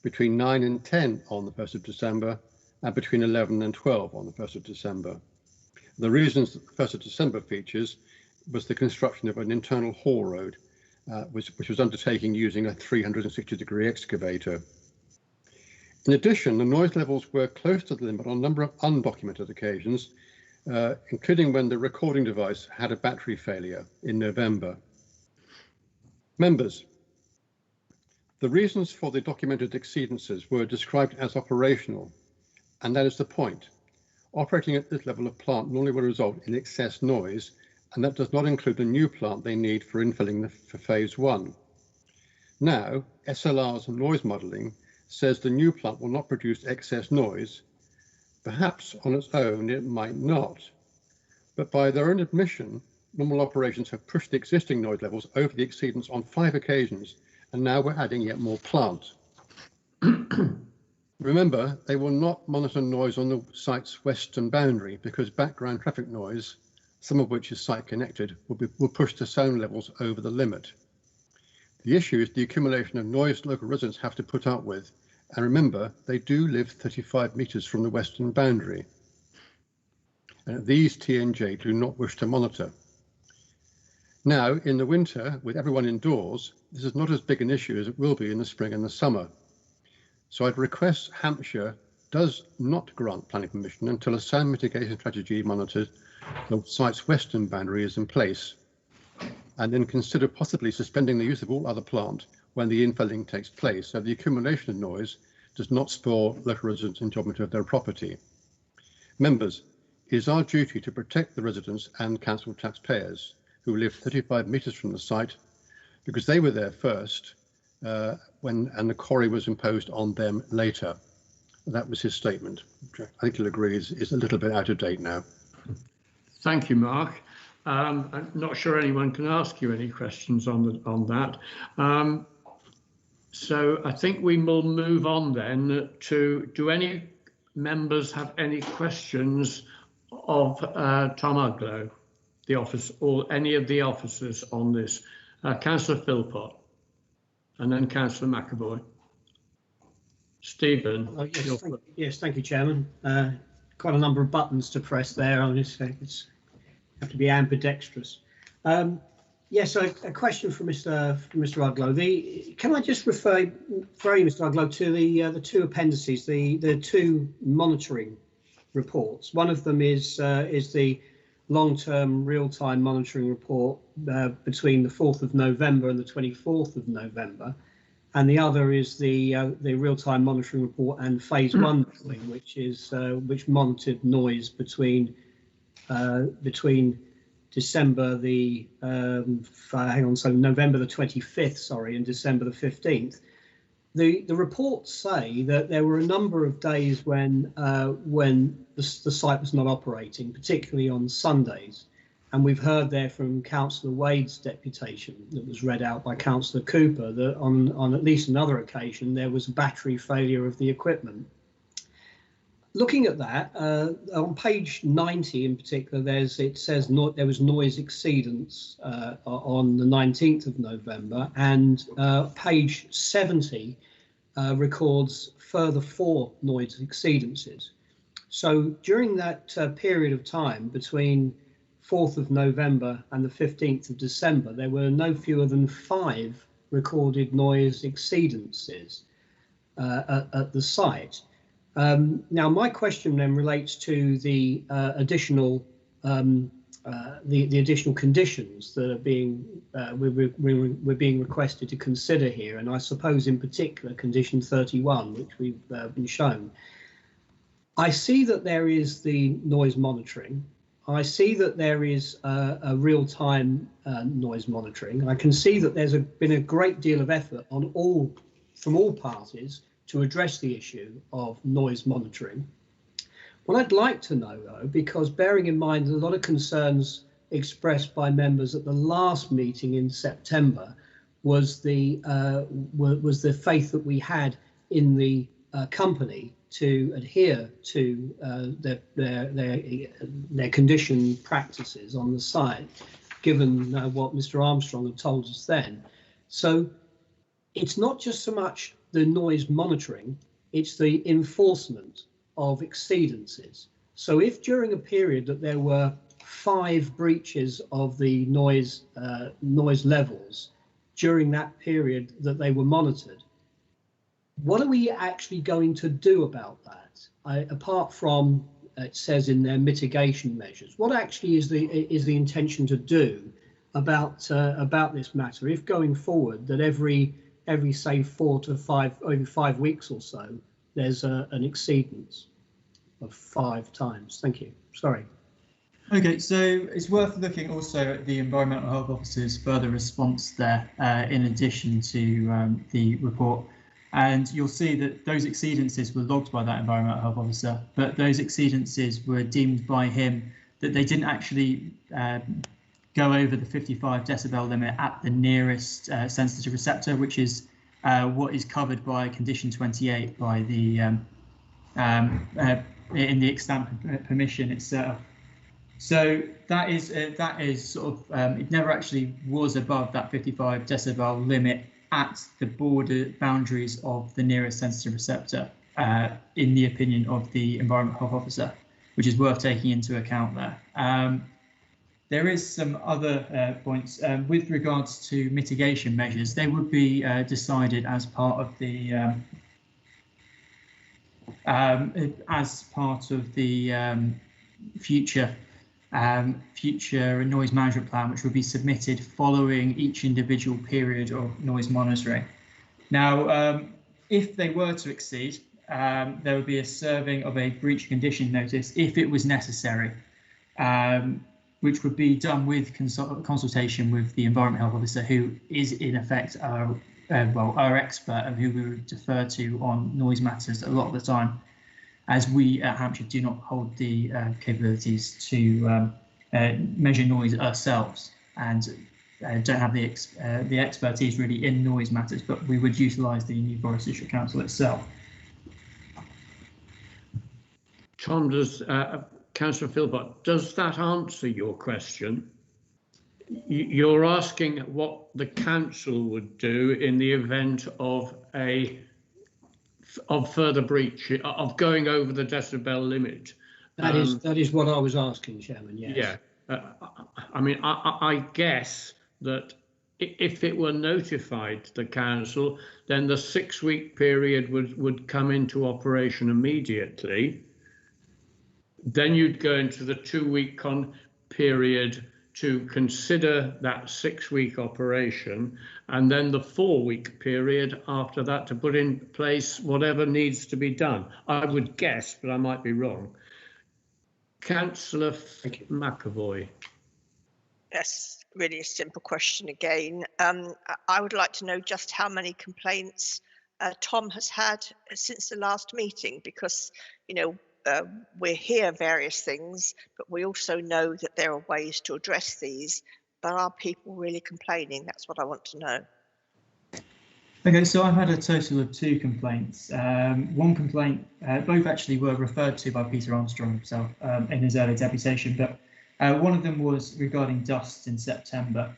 between 9 and 10 on the 1st of December, and between 11 and 12 on the 1st of December. The reasons that the 1st of December features was the construction of an internal haul road, which was undertaken using a 360-degree excavator. In addition, the noise levels were close to the limit on a number of undocumented occasions, including when the recording device had a battery failure in November. Members, the reasons for the documented exceedances were described as operational, and that is the point. Operating at this level of plant normally will result in excess noise, and that does not include the new plant they need for infilling for phase 1. Now, SLR's noise modelling says the new plant will not produce excess noise. Perhaps on its own it might not, but by their own admission, normal operations have pushed the existing noise levels over the exceedance on 5 occasions, and now we're adding yet more plant. Remember, they will not monitor noise on the site's western boundary because background traffic noise, some of which is site connected, will push the sound levels over the limit. The issue is the accumulation of noise local residents have to put up with, and remember, they do live 35 metres from the western boundary. And these T&J do not wish to monitor. Now, in the winter, with everyone indoors, this is not as big an issue as it will be in the spring and the summer. So I'd request Hampshire does not grant planning permission until a sound mitigation strategy monitored the site's western boundary is in place, and then consider possibly suspending the use of all other plant when the infilling takes place, so the accumulation of noise does not spoil local residents' enjoyment of their property. Members, it is our duty to protect the residents and council taxpayers who live 35 metres from the site, because they were there first and the quarry was imposed on them later. That was his statement. I think he'll agree is a little bit out of date now.
Thank you, Mark. I'm not sure anyone can ask you any questions on that. So I think we will move on then to, do any members have any questions of Tom Uglow, the office, or any of the officers on this? Councillor Philpott, and then Councillor McAvoy. Stephen.
Yes, thank you, Chairman. Quite a number of buttons to press there. I just have to be ambidextrous. Yes, a question for Mr. Uglow. Can I just refer you, Mr. Uglow, to the two appendices, the two monitoring reports. One of them is the long-term real-time monitoring report between the 4th of November and the 24th of November, and the other is the real-time monitoring report and phase 1 which monitored noise between December the November the 25th, sorry, and December the 15th. The reports say that there were a number of days when the site was not operating, particularly on Sundays, and we've heard there from Councillor Wade's deputation that was read out by Councillor Cooper that on at least another occasion there was a battery failure of the equipment. looking at that, on page 90 in particular, it says there was noise exceedance on the 19th of November, and page 70 records further 4 noise exceedances. So during that period of time between 4th of November and the 15th of December, there were no fewer than 5 recorded noise exceedances at the site. Now, my question then relates to the additional the additional conditions that are being we're being requested to consider here, and I suppose in particular condition 31, which we've been shown. I see that there is the noise monitoring. I see that there is a real-time noise monitoring. I can see that there's been a great deal of effort from all parties to address the issue of noise monitoring. What I'd like to know, though, because bearing in mind a lot of concerns expressed by members at the last meeting in September was the faith that we had in the company to adhere to their condition practices on the site, given what Mr. Armstrong had told us then. So it's not just so much the noise monitoring, it's the enforcement of exceedances. So if during a period that there were 5 breaches of the noise levels during that period that they were monitored, what are we actually going to do about that? Apart from, it says in their mitigation measures, what actually is the intention to do about this matter? If going forward that every say 4 to 5 weeks or so, there's an exceedance of 5 times. Thank you. Sorry.
Okay, so it's worth looking also at the Environmental Health Officer's further response there, in addition to the report. And you'll see that those exceedances were logged by that Environmental Health Officer, but those exceedances were deemed by him that they didn't actually go over the 55 decibel limit at the nearest sensitive receptor, which is what is covered by condition 28 by the in the extant permission itself. So that is sort of it never actually was above that 55 decibel limit at the border boundaries of the nearest sensitive receptor, in the opinion of the Environmental Health Officer, which is worth taking into account there. There is some other points with regards to mitigation measures. They would be decided as part of the future noise management plan, which will be submitted following each individual period of noise monitoring. Now, if they were to exceed, there would be a serving of a breach condition notice if it was necessary, which would be done with consultation with the Environment Health Officer, who is in effect our expert and who we would defer to on noise matters a lot of the time, as we at Hampshire do not hold the capabilities to measure noise ourselves and don't have the expertise really in noise matters, but we would utilise the New Forest District Council itself.
Tom, Councillor Philpott, does that answer your question? You're asking what the council would do in the event of further breach, of going over the decibel limit.
That is what I was asking, Chairman. Yes.
Yeah. I mean, I guess that if it were notified to the council, then the 6-week period would come into operation immediately. Then you'd go into the 2-week period to consider that 6-week operation, and then the 4-week period after that to put in place whatever needs to be done. I would guess, but I might be wrong. Councillor McAvoy.
Yes, really a simple question again. I would like to know just how many complaints Tom has had since the last meeting, because, you know, we hear various things, but we also know that there are ways to address these. But are people really complaining? That's what I want to know.
Okay, so I've had a total of 2 complaints. One complaint, both actually were referred to by Peter Armstrong himself in his early deputation, but one of them was regarding dust in September,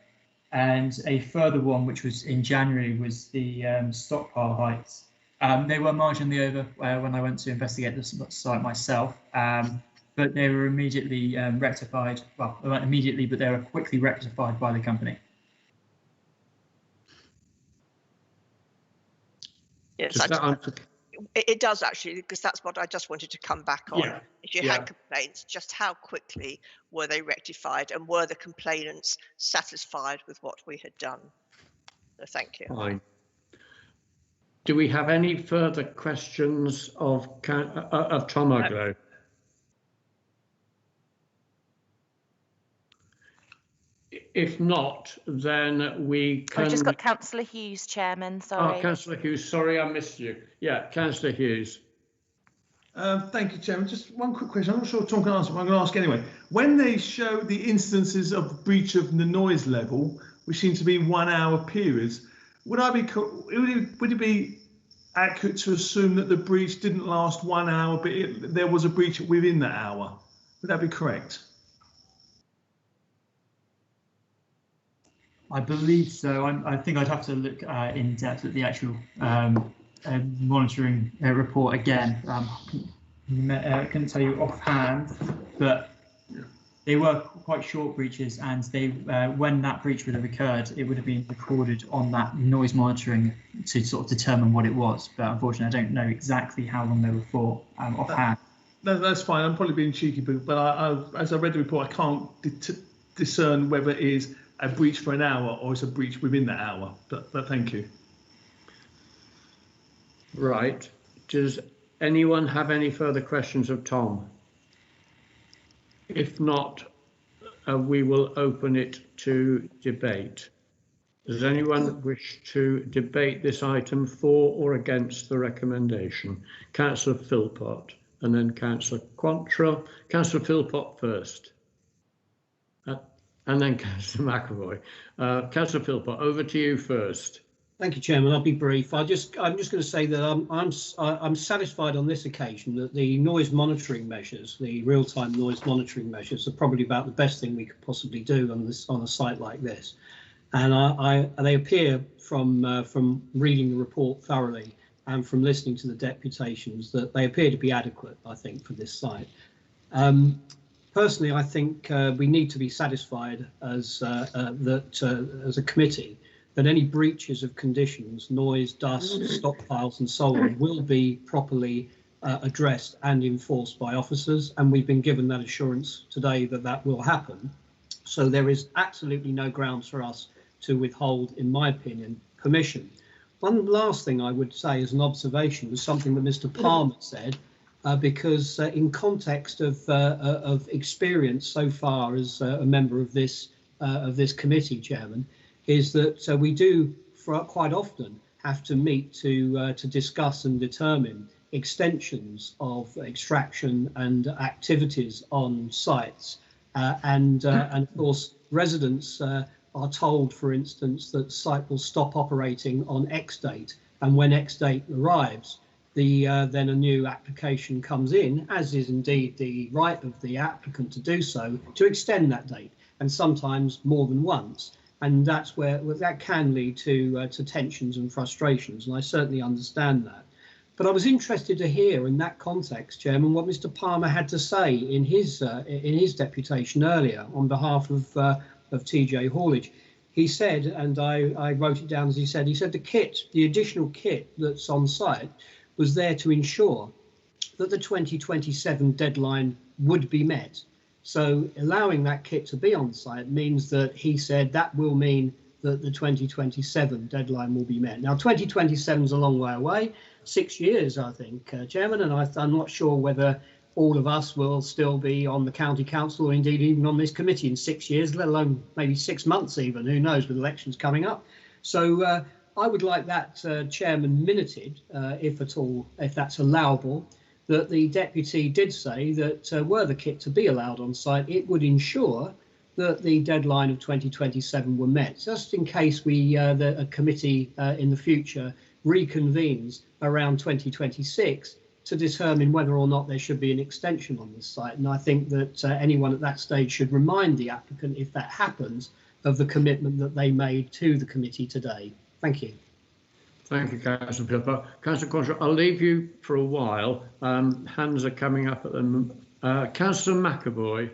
and a further one, which was in January, was the stockpile heights. They were marginally over when I went to investigate the site myself, but they were immediately rectified. Well, they weren't immediately, but they were quickly rectified by the company.
Yes, it does actually, because that's what I just wanted to come back on.
Yeah.
If you had complaints, just how quickly were they rectified, and were the complainants satisfied with what we had done? So thank you.
Fine. Do we have any further questions of Tom Uglow? If not, then we can...
I've just got Councillor Hughes, Chairman, sorry.
Oh, Councillor Hughes, sorry, I missed you. Yeah, Councillor Hughes.
Thank you, Chairman. Just one quick question. I'm not sure Tom can answer, but I'm going to ask anyway. When they show the instances of breach of the noise level, which seem to be 1 hour periods, would it be accurate to assume that the breach didn't last 1 hour, but there was a breach within that hour? Would that be correct?
I believe so. I think I'd have to look in depth at the actual monitoring report again. I couldn't tell you offhand, but they were quite short breaches, and they when that breach would have occurred, it would have been recorded on that noise monitoring to sort of determine what it was. But unfortunately, I don't know exactly how long they were for offhand.
No, that's fine. I'm probably being cheeky, but as I read the report, I can't discern whether it is a breach for an hour or it's a breach within that hour. But thank you.
Right. Does anyone have any further questions of Tom? If not, we will open it to debate. Does anyone wish to debate this item for or against the recommendation? Councillor Philpott and then Councillor Quantrill. Councillor Philpott first. And then Councillor McAvoy. Councillor Philpott, over to you first.
Thank you, Chairman. I'll be brief. I'm just going to say that I'm satisfied on this occasion that the noise monitoring measures, the real-time noise monitoring measures, are probably about the best thing we could possibly do on a site like this. And they appear from reading the report thoroughly and from listening to the deputations that they appear to be adequate, I think, for this site. Personally, I think we need to be satisfied as a committee that any breaches of conditions, noise, dust, stockpiles and so on will be properly addressed and enforced by officers. And we've been given that assurance today that that will happen. So there is absolutely no grounds for us to withhold, in my opinion, permission. One last thing I would say as an observation was something that Mr. Palmer said, because in context of experience so far as a member of this committee, Chairman, is that we do quite often have to meet to discuss and determine extensions of extraction and activities on sites, and of course residents are told, for instance, that site will stop operating on X date, and when X date arrives, then a new application comes in, as is indeed the right of the applicant to do so, to extend that date, and sometimes more than once. And that's where that can lead to tensions and frustrations, and I certainly understand that. But I was interested to hear in that context, Chairman, what Mr. Palmer had to say in his deputation earlier on behalf of TJ Haulage. He said, and I wrote it down as he said the additional kit that's on site was there to ensure that the 2027 deadline would be met. So allowing that kit to be on site means that he said that will mean that the 2027 deadline will be met. Now, 2027 is a long way away, 6 years, I think, Chairman, and I'm not sure whether all of us will still be on the county council or indeed even on this committee in 6 years, let alone maybe 6 months even, who knows, with elections coming up. So I would like that, Chairman, minuted, if at all, if that's allowable, that the deputy did say that were the kit to be allowed on site, it would ensure that the deadline of 2027 were met, just in case a committee in the future reconvenes around 2026 to determine whether or not there should be an extension on this site. And I think that anyone at that stage should remind the applicant, if that happens, of the commitment that they made to the committee today. Thank you.
Thank you, Councillor Pippa. Councillor Quantrill, I'll leave you for a while. Hands are coming up at the moment. Councillor McAvoy.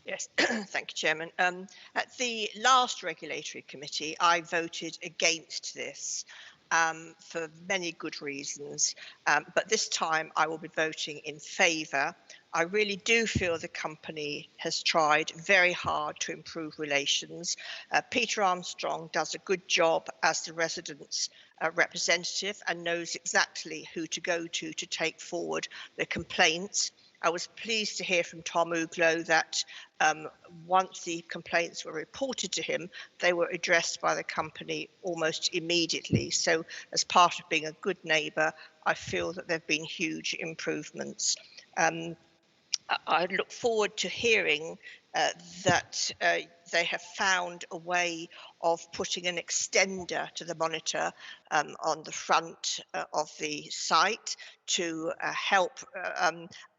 Yes, thank you, Chairman. At the last regulatory committee, I voted against this for many good reasons, but this time I will be voting in favour. I really do feel the company has tried very hard to improve relations. Peter Armstrong does a good job as the residents' representative and knows exactly who to go to take forward the complaints. I was pleased to hear from Tom Uglow that once the complaints were reported to him, they were addressed by the company almost immediately. So as part of being a good neighbour, I feel that there have been huge improvements. I look forward to hearing that they have found a way of putting an extender to the monitor on the front of the site to help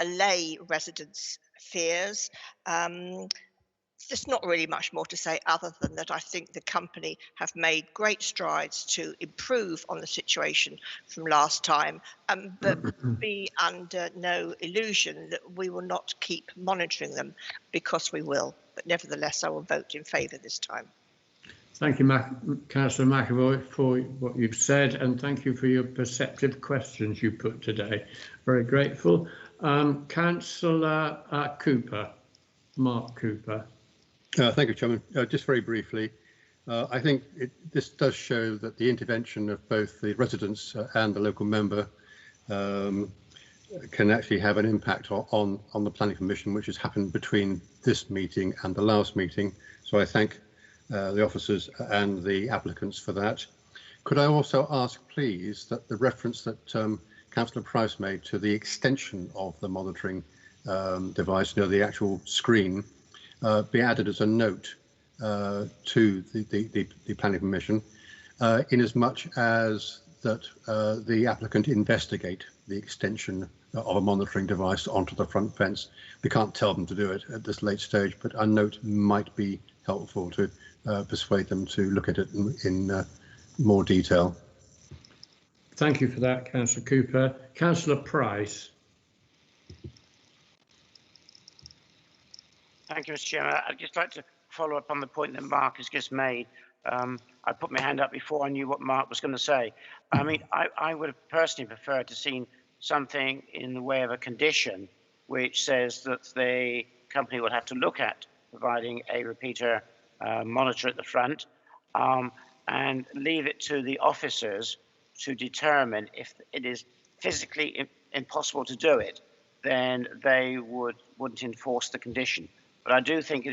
allay residents' fears. There's not really much more to say other than that I think the company have made great strides to improve on the situation from last time, but be under no illusion that we will not keep monitoring them, because we will. But nevertheless, I will vote in favour this time.
Thank you, Councillor McAvoy, for what you've said, and thank you for your perceptive questions you put today. Very grateful. Councillor Cooper, Mark Cooper.
Thank you, Chairman. Just very briefly, I think this does show that the intervention of both the residents and the local member can actually have an impact on the Planning Commission, which has happened between this meeting and the last meeting. So I thank the officers and the applicants for that. Could I also ask, please, that the reference that Councillor Price made to the extension of the monitoring device, the actual screen, be added as a note to the Planning Commission, in as much as that the applicant investigate the extension of a monitoring device onto the front fence. We can't tell them to do it at this late stage, but a note might be helpful to persuade them to look at it in more detail.
Thank you for that, Councillor Cooper. Councillor Price.
Thank you, Mr. Chairman. I'd just like to follow up on the point that Mark has just made. I put my hand up before I knew what Mark was going to say. I mean, I would have personally preferred to seen something in the way of a condition which says that the company will have to look at providing a repeater monitor at the front, and leave it to the officers to determine if it is physically impossible to do it, then they wouldn't enforce the condition. But I do think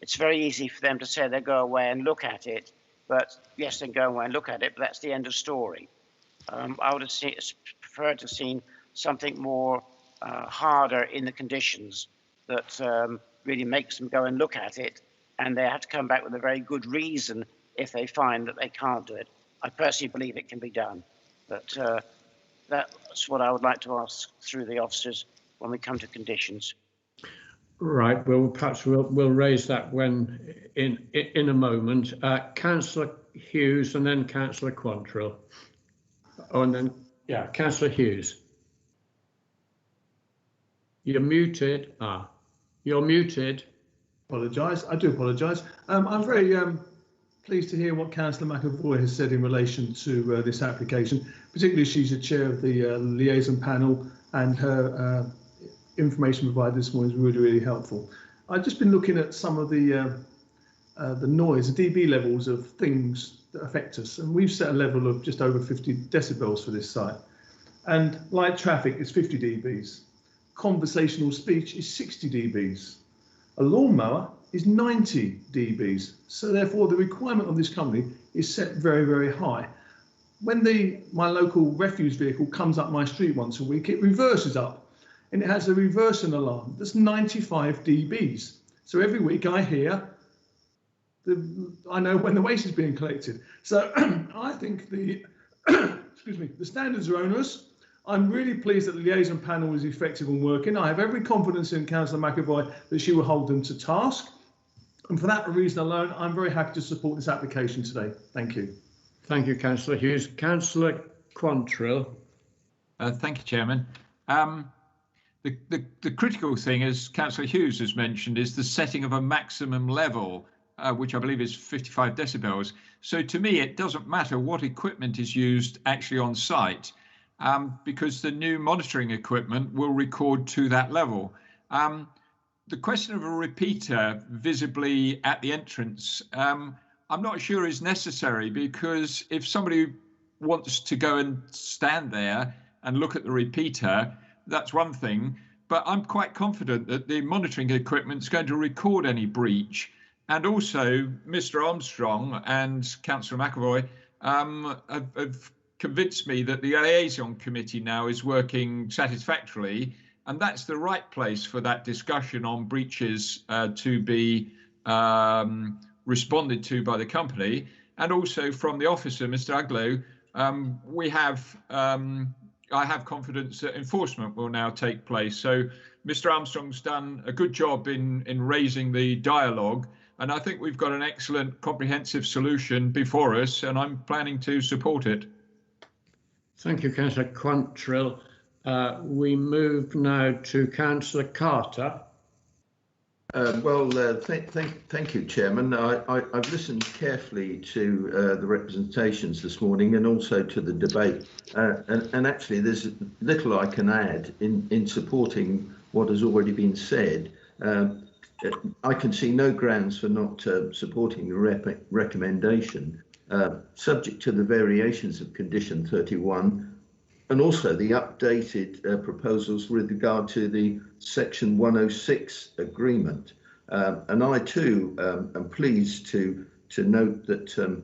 it's very easy for them to say they'll go away and look at it, but yes, they go away and look at it, but that's the end of story. I would have preferred to have seen something more harder in the conditions that really makes them go and look at it, and they have to come back with a very good reason if they find that they can't do it. I personally believe it can be done, but that's what I would like to ask through the officers when we come to conditions.
Right. Well, perhaps we'll raise that when in a moment. Councillor Hughes and then Councillor Quantrill. Oh, and then Councillor Hughes. You're muted. You're muted.
Apologise. I do apologise. I'm very pleased to hear what Councillor McAvoy has said in relation to this application. Particularly, she's the chair of the liaison panel, and her information provided this morning is really, really helpful. I've just been looking at some of the noise, the dB levels of things that affect us, and we've set a level of just over 50 decibels for this site. And light traffic is 50 dBs. Conversational speech is 60 dBs. A lawnmower is 90 dBs. So therefore, the requirement of this company is set very, very high. When my local refuse vehicle comes up my street once a week, it reverses up. and it has a reversing alarm that's 95 dBs. So every week I hear, I know when the waste is being collected. So I think the the standards are onerous. I'm really pleased that the liaison panel is effective and working. I have every confidence in Councillor McAvoy that she will hold them to task. And for that reason alone, I'm very happy to support this application today. Thank you.
Thank you, Councillor Hughes. Councillor Quantrill.
Thank you, Chairman. The critical thing, as Councillor Hughes has mentioned, is the setting of a maximum level, which I believe is 55 decibels. So to me, it doesn't matter what equipment is used actually on site, because the new monitoring equipment will record to that level. The question of a repeater visibly at the entrance, I'm not sure is necessary, because if somebody wants to go and stand there and look at the repeater, that's one thing. But I'm quite confident that the monitoring equipment is going to record any breach. And also, Mr. Armstrong and Councillor McAvoy have convinced me that the liaison committee now is working satisfactorily, and that's the right place for that discussion on breaches to be responded to by the company. And also from the officer, Mr. Aglow, I have confidence that enforcement will now take place. So Mr. Armstrong's done a good job in raising the dialogue, and I think we've got an excellent comprehensive solution before us, and I'm planning to support it.
Thank you, Councillor Quantrill. We move now to Councillor Carter.
Thank you, Chairman. I've listened carefully to the representations this morning and also to the debate. And actually, there's little I can add in supporting what has already been said. I can see no grounds for not supporting the recommendation, subject to the variations of Condition 31, and also the updated proposals with regard to the Section 106 agreement. And I too am pleased to note that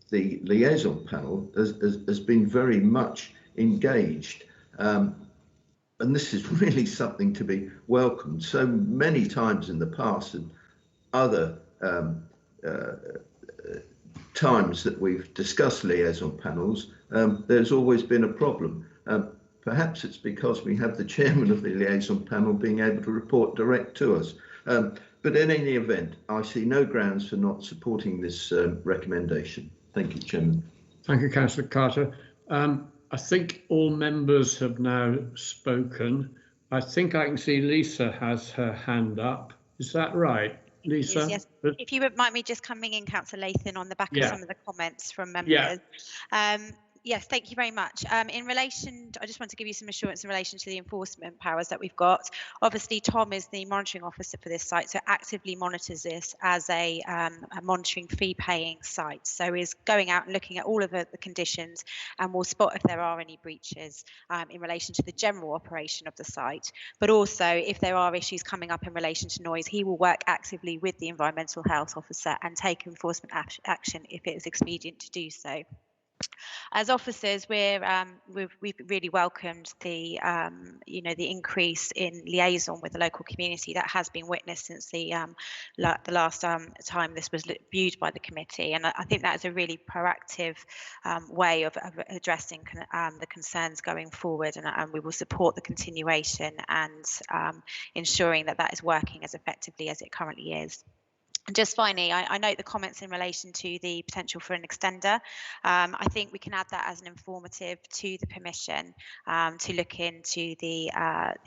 the liaison panel has been very much engaged. And this is really something to be welcomed. So many times in the past and other times that we've discussed liaison panels, there's always been a problem. Perhaps it's because we have the chairman of the liaison panel being able to report direct to us. But in any event, I see no grounds for not supporting this recommendation. Thank you, Chairman.
Thank you, Councillor Carter. I think all members have now spoken. I think I can see Lisa has her hand up. Is that right, Lisa?
Yes. If you would mind me just coming in, Councillor Lathan, on the back of some of the comments from members. Yes, thank you very much. In relation, I just want to give you some assurance in relation to the enforcement powers that we've got. Obviously, Tom is the monitoring officer for this site, so actively monitors this as a monitoring fee-paying site. So is going out and looking at all of the conditions, and will spot if there are any breaches in relation to the general operation of the site. But also, if there are issues coming up in relation to noise, he will work actively with the environmental health officer and take enforcement action if it is expedient to do so. As officers, we've really welcomed the the increase in liaison with the local community that has been witnessed since the last time this was viewed by the committee, and I think that is a really proactive way of addressing the concerns going forward, and we will support the continuation and ensuring that that is working as effectively as it currently is. And just finally, I note the comments in relation to the potential for an extender. I think we can add that as an informative to the permission to look into the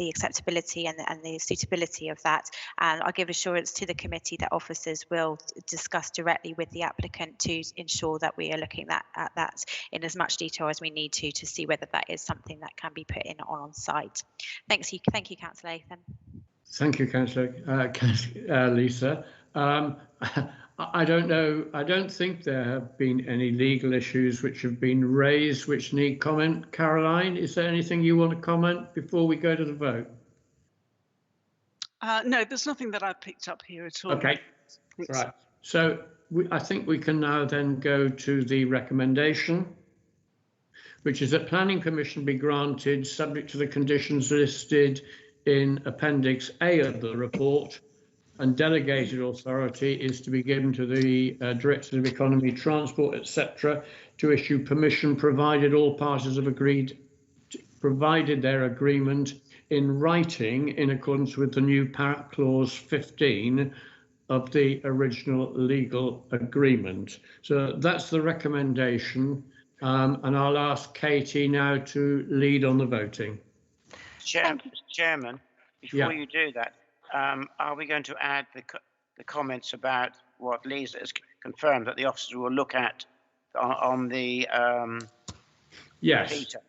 acceptability and the suitability of that. And I'll give assurance to the committee that officers will discuss directly with the applicant to ensure that we are looking at that in as much detail as we need to see whether that is something that can be put in on site. Thank you, Councillor Lathan.
Thank you, Councillor Lisa. I don't know. I don't think there have been any legal issues which have been raised which need comment. Caroline, is there anything you want to comment before we go to the vote?
No, there's nothing that I've picked up here at all.
Okay, right. So I think we can now then go to the recommendation, which is that planning permission be granted subject to the conditions listed in Appendix A of the report, and delegated authority is to be given to the Director of Economy, Transport, etc., to issue permission, provided all parties have agreed, provided their agreement in writing in accordance with the new clause 15 of the original legal agreement. So that's the recommendation, and I'll ask Katie now to lead on the voting.
Chairman, before you do that, are we going to add the comments about what Lisa has confirmed that the officer will look at on the
yes.
Peter?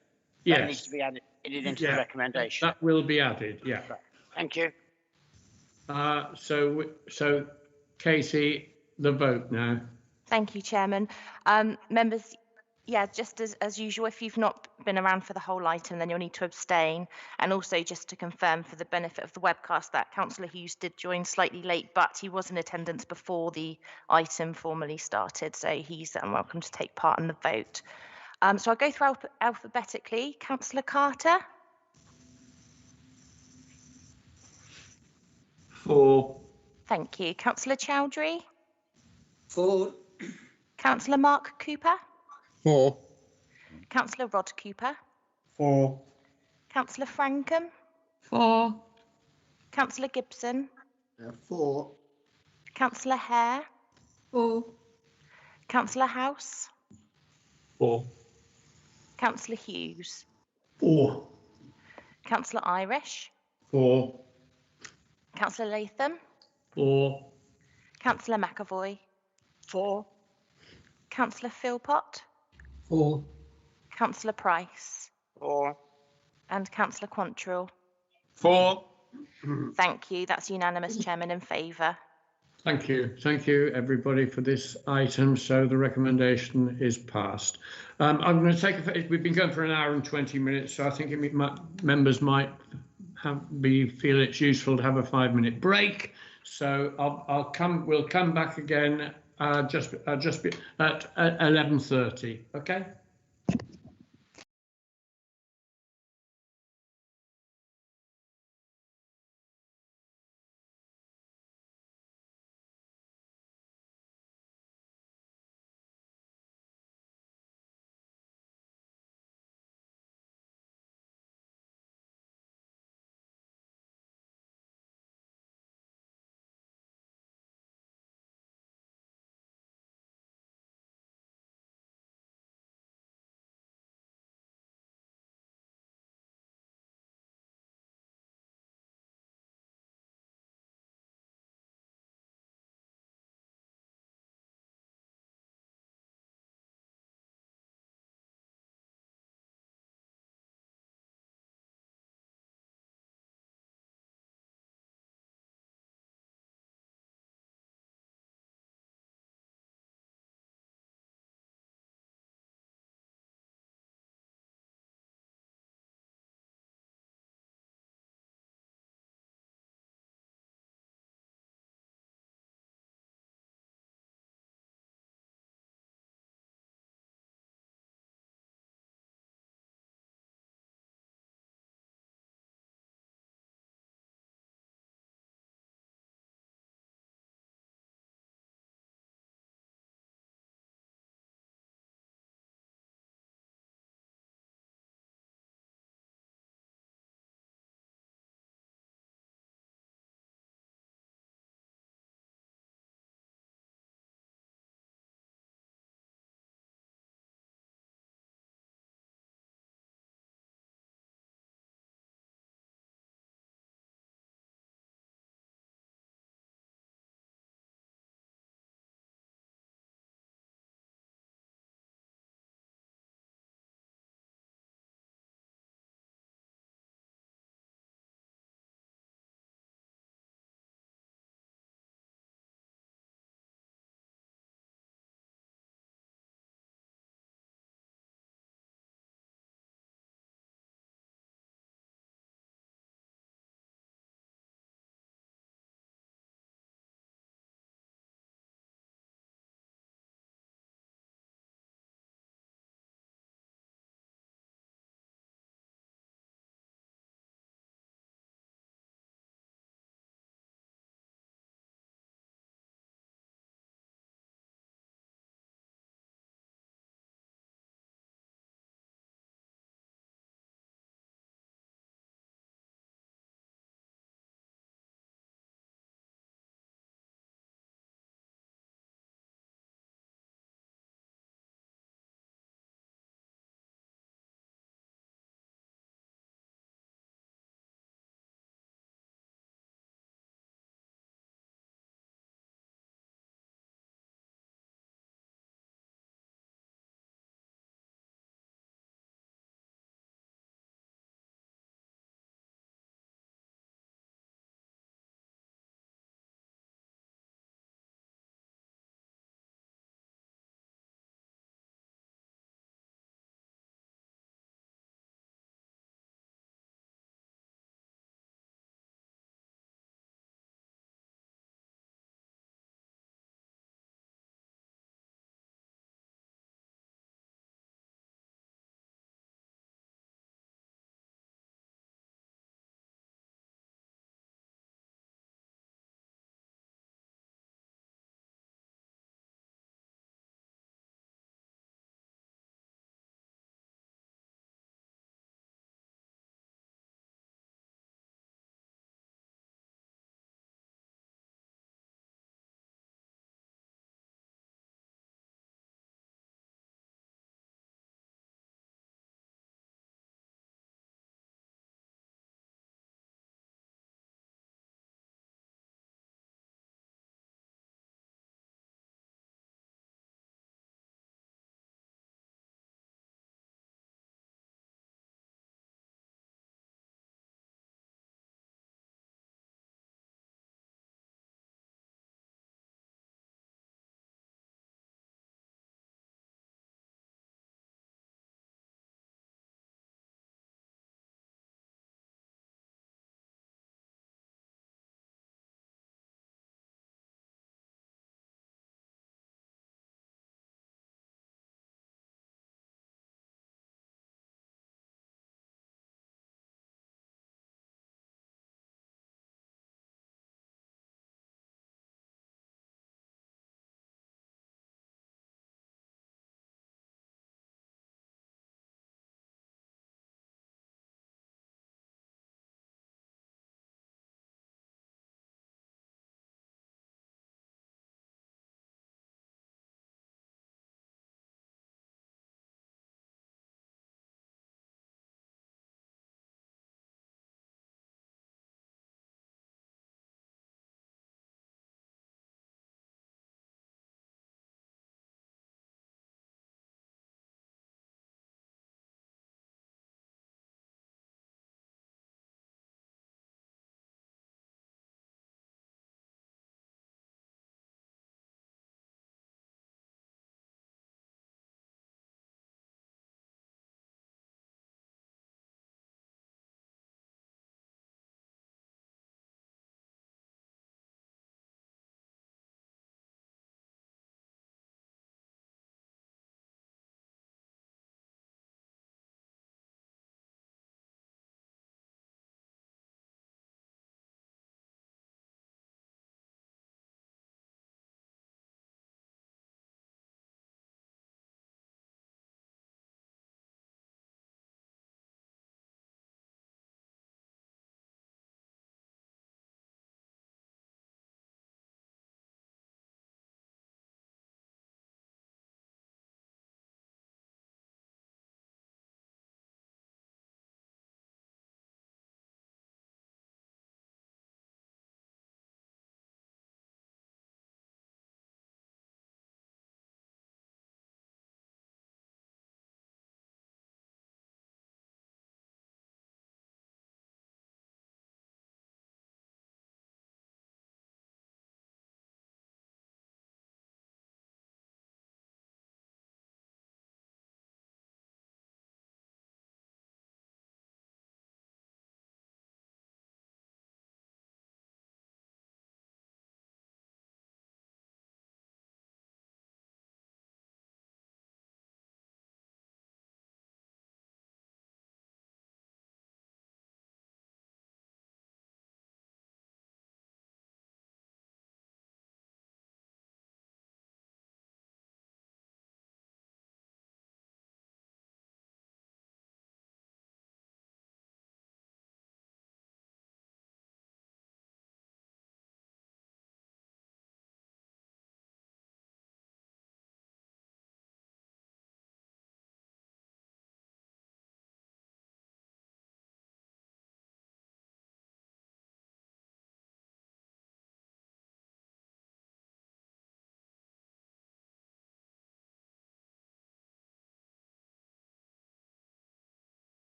Yes.
That needs to be added into the recommendation.
That will be added, yeah.
Thank you.
So Katie, the vote now.
Thank you, Chairman. Members, yeah, just as usual, if you've not been around for the whole item, then you'll need to abstain. And also just to confirm for the benefit of the webcast that Councillor Hughes did join slightly late, but he was in attendance before the item formally started, so he's welcome to take part in the vote. So I'll go through alphabetically. Councillor Carter?
4.
Thank you. Councillor Chowdhury?
4.
Councillor Mark Cooper?
4.
Councillor Rod Cooper?
4.
Councillor Frankham?
4.
Councillor Gibson?
4.
Councillor Hare?
4.
Councillor House?
4.
Councillor Hughes?
4.
Councillor Irish?
4.
Councillor Latham?
4.
Councillor McAvoy?
4.
Councillor Philpott?
4.
Councillor Price?
4.
And Councillor Quantrill?
4.
Thank you. That's unanimous, Chairman, in favour.
Thank you. Thank you, everybody, for this item. So the recommendation is passed. I'm going to take we've been going for an hour and 20 minutes, so I think members might feel it's useful to have a 5-minute break. So we'll come back again just at 11:30. Okay.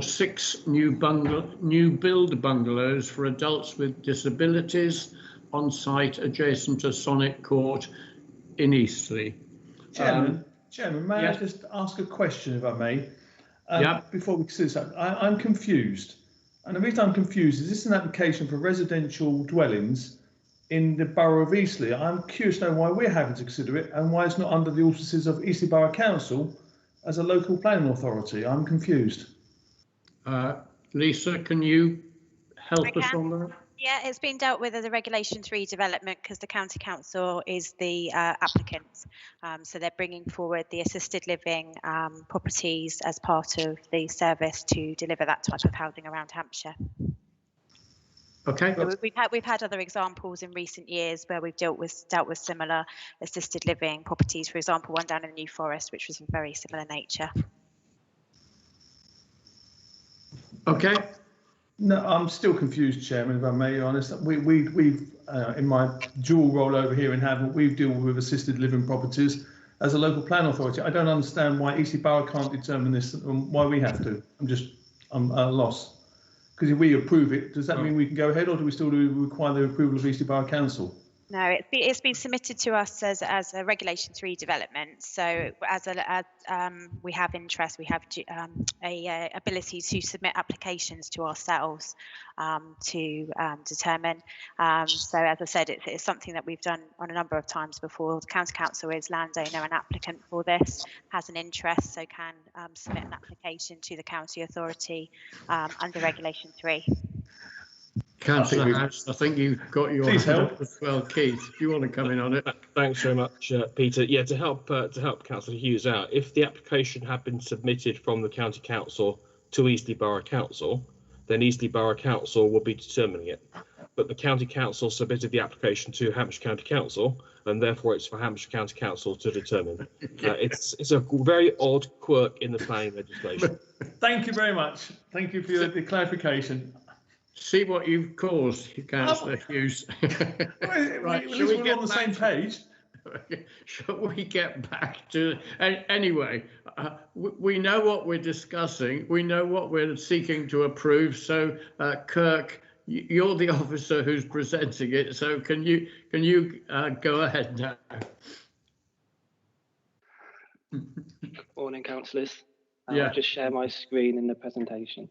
for 6 new build bungalows for adults with disabilities on site adjacent to Sonnet Court in Eastleigh.
Chairman, may
yes.
I just ask a question, if I may?
Yeah.
Before we consider that, I'm confused. And the reason I'm confused is this is an application for residential dwellings in the borough of Eastleigh. I'm curious to know why we're having to consider it and why it's not under the auspices of Eastleigh Borough Council as a local planning authority. I'm confused.
Lisa, can you help us on that?
Yeah, it's been dealt with as a Regulation 3 development because the County Council is the applicant. So they're bringing forward the assisted living properties as part of the service to deliver that type of housing around Hampshire.
Okay.
So we've had other examples in recent years where we've dealt with similar assisted living properties. For example, one down in the New Forest, which was of very similar nature.
Okay.
No, I'm still confused, Chairman, if I may be honest. We've in my dual role over here in Havant, we've dealt with assisted living properties as a local plan authority. I don't understand why Eastleigh Borough can't determine this and why we have to. I'm at a loss. Because if we approve it, does that mean we can go ahead, or do we still require the approval of Eastleigh Borough Council?
No, it's been submitted to us as a Regulation 3 development. So we have interest, we have a ability to submit applications to ourselves to determine. So as I said, it's something that we've done on a number of times before. The County Council is landowner and applicant for this, has an interest, so can submit an application to the County Authority under Regulation 3.
Councillor House, I think you've got your hand up as well. Keith, do you want to come in on it?
Thanks very much, Peter. Yeah, to help Councillor Hughes out, if the application had been submitted from the County Council to Eastleigh Borough Council, then Eastleigh Borough Council will be determining it. But the County Council submitted the application to Hampshire County Council, and therefore it's for Hampshire County Council to determine. It's a very odd quirk in the planning legislation.
Thank you very much. Thank you for the clarification.
See what you've caused, Councillor Hughes.
Right, at least we're on the same page.
Shall we get back to anyway? We know what we're discussing. We know what we're seeking to approve. So, Kirk, you're the officer who's presenting it. So, can you go ahead now?
Good morning, councillors.
Yeah.
I'll just share my screen in the presentation.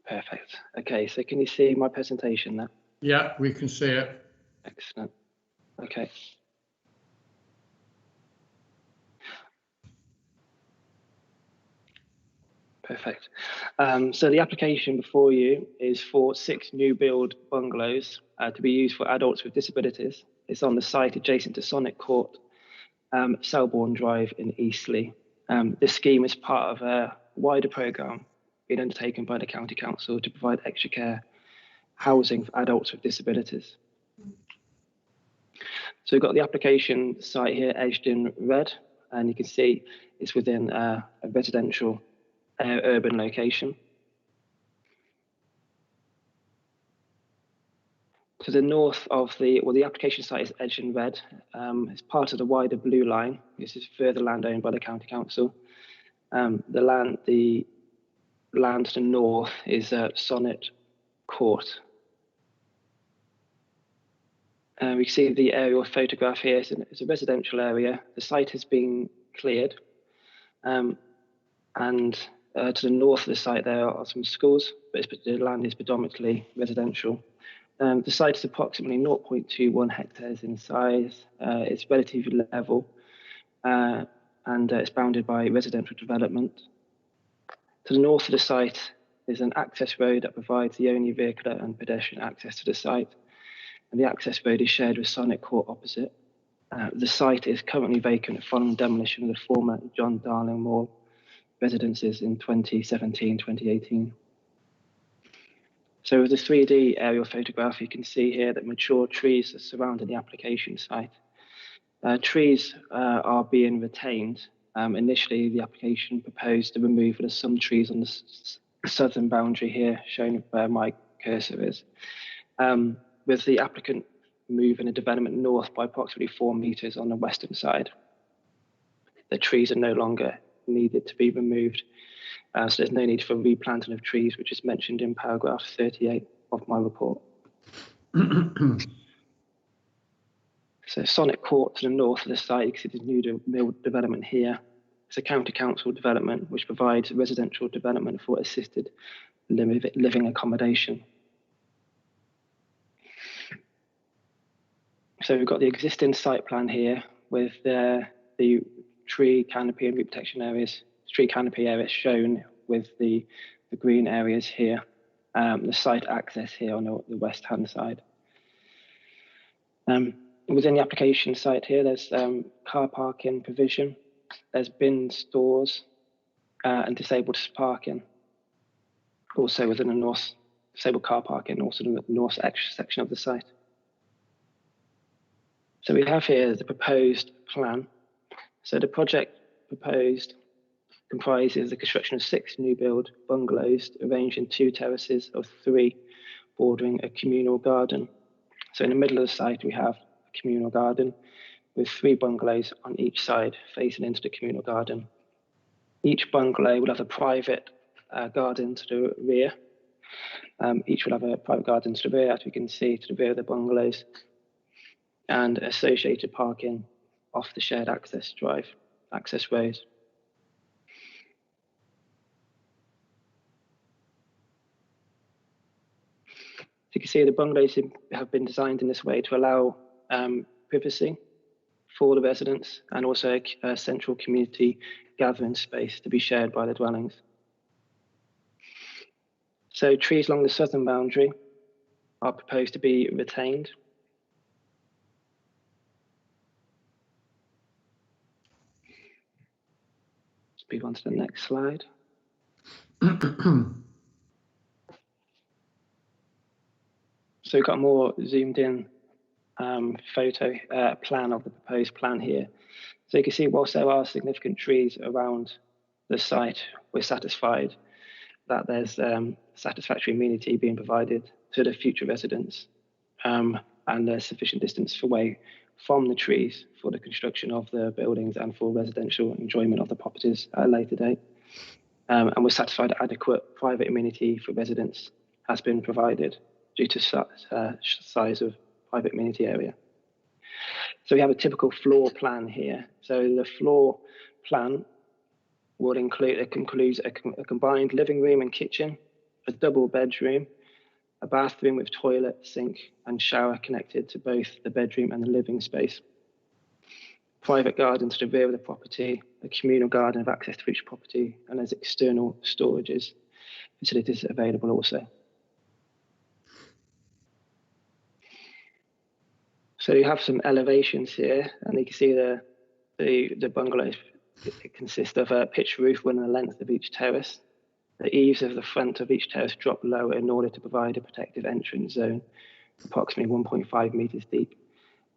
Perfect. Okay, so can you see my presentation now?
Yeah, we can see it.
Excellent. Okay. Perfect. So the application before you is for 6 new build bungalows to be used for adults with disabilities. It's on the site adjacent to Sonnet Court, Selborne Drive in Eastleigh. This scheme is part of a wider programme being undertaken by the County Council to provide extra care housing for adults with disabilities. So we've got the application site here edged in red, and you can see it's within a residential urban location. To the north of the application site is edged in red. It's part of the wider blue line. This is further land owned by the County Council. The land to the north is Sonnet Court. We can see the aerial photograph here. It's a residential area. The site has been cleared. And to the north of the site there are some schools, but the land is predominantly residential. The site is approximately 0.21 hectares in size. It's relatively level, and it's bounded by residential development. To the north of the site is an access road that provides the only vehicular and pedestrian access to the site. And the access road is shared with Sonnet Court opposite. The site is currently vacant following demolition of the former John Darling Mall residences in 2017-2018. So with the 3D aerial photograph, you can see here that mature trees are surrounding the application site. Trees are being retained. Initially, the application proposed the removal of some trees on the southern boundary here, shown where my cursor is. with the applicant moving the development north by approximately 4 metres on the western side. The trees are no longer needed to be removed, so there's no need for replanting of trees, which is mentioned in paragraph 38 of my report. So Sonnet Court to the north of the site, you can see the new mill development here. It's a county council development which provides residential development for assisted living accommodation. So we've got the existing site plan here with the tree canopy and root protection areas, tree canopy areas shown with the green areas here, the site access here on the west hand side. Within the application site here, there's car parking provision, there's bin stores and disabled parking. Also within the north, disabled car parking, also in the north section of the site. So we have here the proposed plan. So the project proposed comprises the construction of 6 new build bungalows arranged in 2 terraces of 3, bordering a communal garden. So in the middle of the site, we have a communal garden with 3 bungalows on each side facing into the communal garden. Each bungalow will have a private garden to the rear. Each will have a private garden to the rear, as we can see, to the rear of the bungalows, and associated parking off the shared access roads. So you can see the bungalows have been designed in this way to allow privacy for the residents and also a central community gathering space to be shared by the dwellings. So trees along the southern boundary are proposed to be retained. Let's move on to the next slide. So we've got a more zoomed in photo plan of the proposed plan here. So you can see whilst there are significant trees around the site, we're satisfied that there's satisfactory amenity being provided to the future residents and there's sufficient distance away from the trees for the construction of the buildings and for residential enjoyment of the properties at a later date. And we're satisfied that adequate private amenity for residents has been provided due to size of private amenity area. So we have a typical floor plan here. So the floor plan will include a combined living room and kitchen, a double bedroom, a bathroom with toilet, sink, and shower connected to both the bedroom and the living space. Private garden to the rear of the property, a communal garden of access to each property, and there's external storages facilities available also. So you have some elevations here, and you can see the bungalows. It consists of a pitched roof running the length of each terrace. The eaves of the front of each terrace drop lower in order to provide a protective entrance zone, approximately 1.5 metres deep.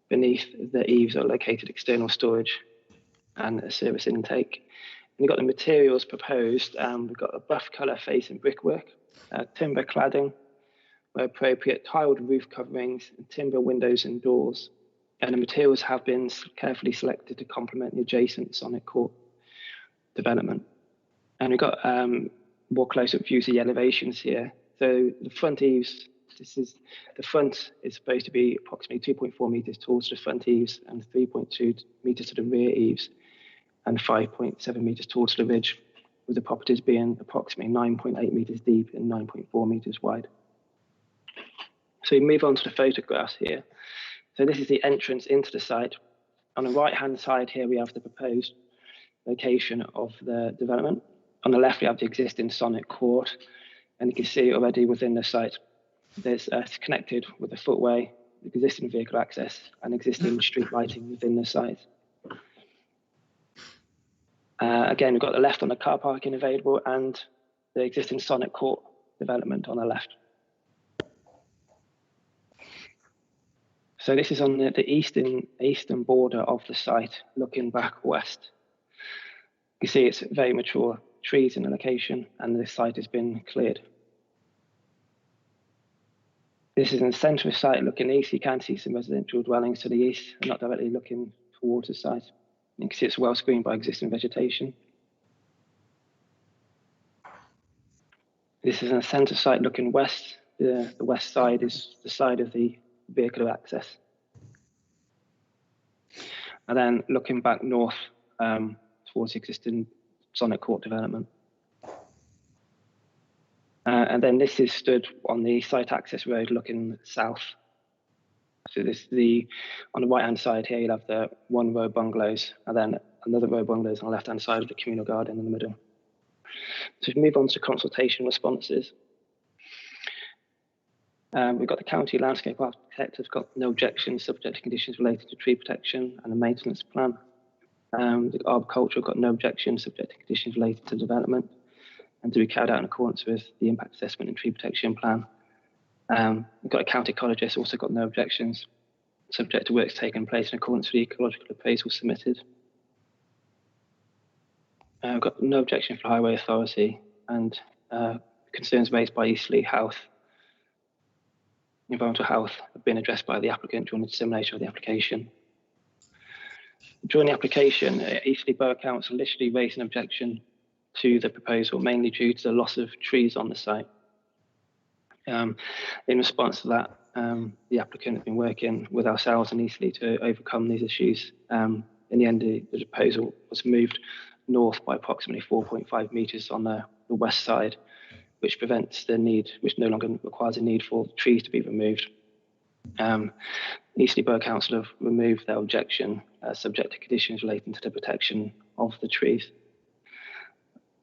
Beneath the eaves are located external storage and a service intake. And you've got the materials proposed. We've got a buff colour facing brickwork, timber cladding, where appropriate, tiled roof coverings, and timber windows and doors. And the materials have been carefully selected to complement the adjacent Sonnet Court development. And we've got more close-up views of the elevations here. So the front eaves, the front is supposed to be approximately 2.4 metres tall to the front eaves and 3.2 metres to the rear eaves and 5.7 metres tall to the ridge, with the properties being approximately 9.8 metres deep and 9.4 metres wide. So we move on to the photographs here. So this is the entrance into the site. On the right-hand side here, we have the proposed location of the development. On the left, we have the existing Sonnet Court, and you can see already within the site, there's connected with the footway, existing vehicle access, and existing street lighting within the site. Again, we've got the left on the car parking available and the existing Sonnet Court development on the left. So this is on the eastern border of the site, looking back west. You see it's very mature trees in the location, and the site has been cleared. This is in the centre of the site looking east. You can see some residential dwellings to the east and not directly looking towards the site. You can see it's well screened by existing vegetation. This is in the centre site looking west. The west side is the side of the vehicular access. And then looking back north towards the existing Sonnet Court development. And then this is stood on the site access road looking south. So this on the right hand side here, you'll have the one row bungalows and then another row bungalows on the left hand side with the communal garden in the middle. So we move on to consultation responses. We've got the county landscape architect has got no objections subject to conditions related to tree protection and the maintenance plan. The arboriculture got no objections subject to conditions related to development and to be carried out in accordance with the impact assessment and tree protection plan. We've got a county ecologist also got no objections subject to works taking place in accordance with the ecological appraisal submitted. We've got no objection for the Highway Authority and concerns raised by Eastleigh Health, environmental health, have been addressed by the applicant during the dissemination of the application. During the application, Eastleigh Borough Council initially raised an objection to the proposal, mainly due to the loss of trees on the site. In response to that, the applicant has been working with ourselves and Eastleigh to overcome these issues. In the end, the proposal was moved north by approximately 4.5 metres on the west side, which no longer requires a need for trees to be removed. Eastleigh Borough Council have removed their objection subject to conditions relating to the protection of the trees.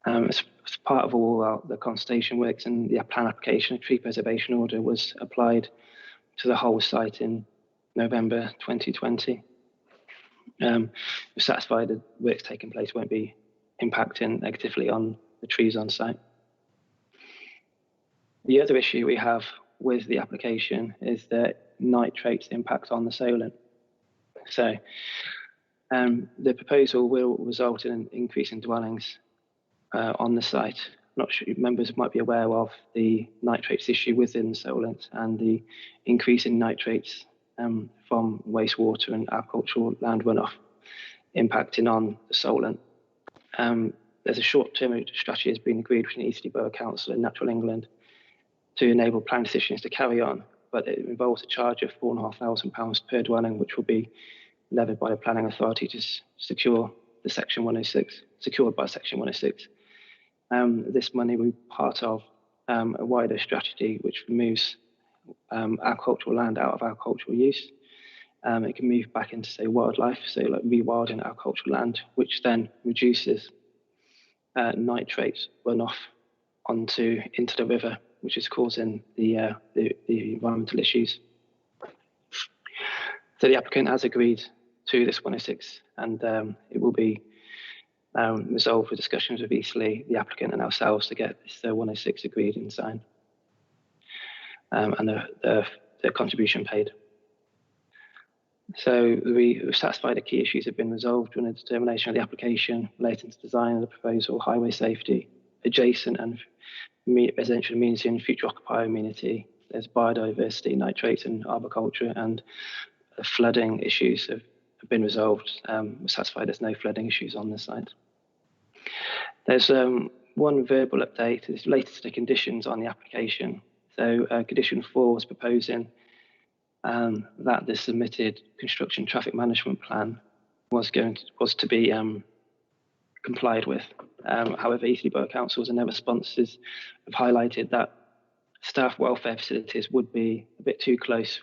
As part of all the consultation works and the plan application, a tree preservation order was applied to the whole site in November 2020. We're satisfied that works taking place won't be impacting negatively on the trees on site. The other issue we have with the application is that nitrates impact on the soil. So the proposal will result in an increase in dwellings on the site. I'm not sure members might be aware of the nitrates issue within Solent and the increase in nitrates from wastewater and agricultural land runoff impacting on the Solent. There's a short-term strategy has been agreed between Eastleigh Borough Council and Natural England to enable plan decisions to carry on, but it involves a charge of £4,500 per dwelling, which will be levied by the planning authority to secure the Section 106, secured by Section 106. This money will be part of a wider strategy which removes agricultural land out of agricultural use. It can move back into, say, wildlife, so like rewilding agricultural land, which then reduces nitrates runoff into the river, which is causing the environmental issues. So the applicant has agreed to this 106, and it will be resolved with discussions with Eastleigh, the applicant, and ourselves to get this 106 agreed and signed, and the contribution paid. So we've satisfied the key issues have been resolved during the determination of the application relating to design of the proposal, highway safety, adjacent and residential amenity and future occupier amenity. There's biodiversity, nitrates and arboriculture, and flooding issues have been resolved. We're satisfied there's no flooding issues on the site. There's one verbal update. It's related to the conditions on the application. So condition 4 was proposing that the submitted construction traffic management plan was to be complied with. However, Eastleigh Borough Councils and their responses have highlighted that staff welfare facilities would be a bit too close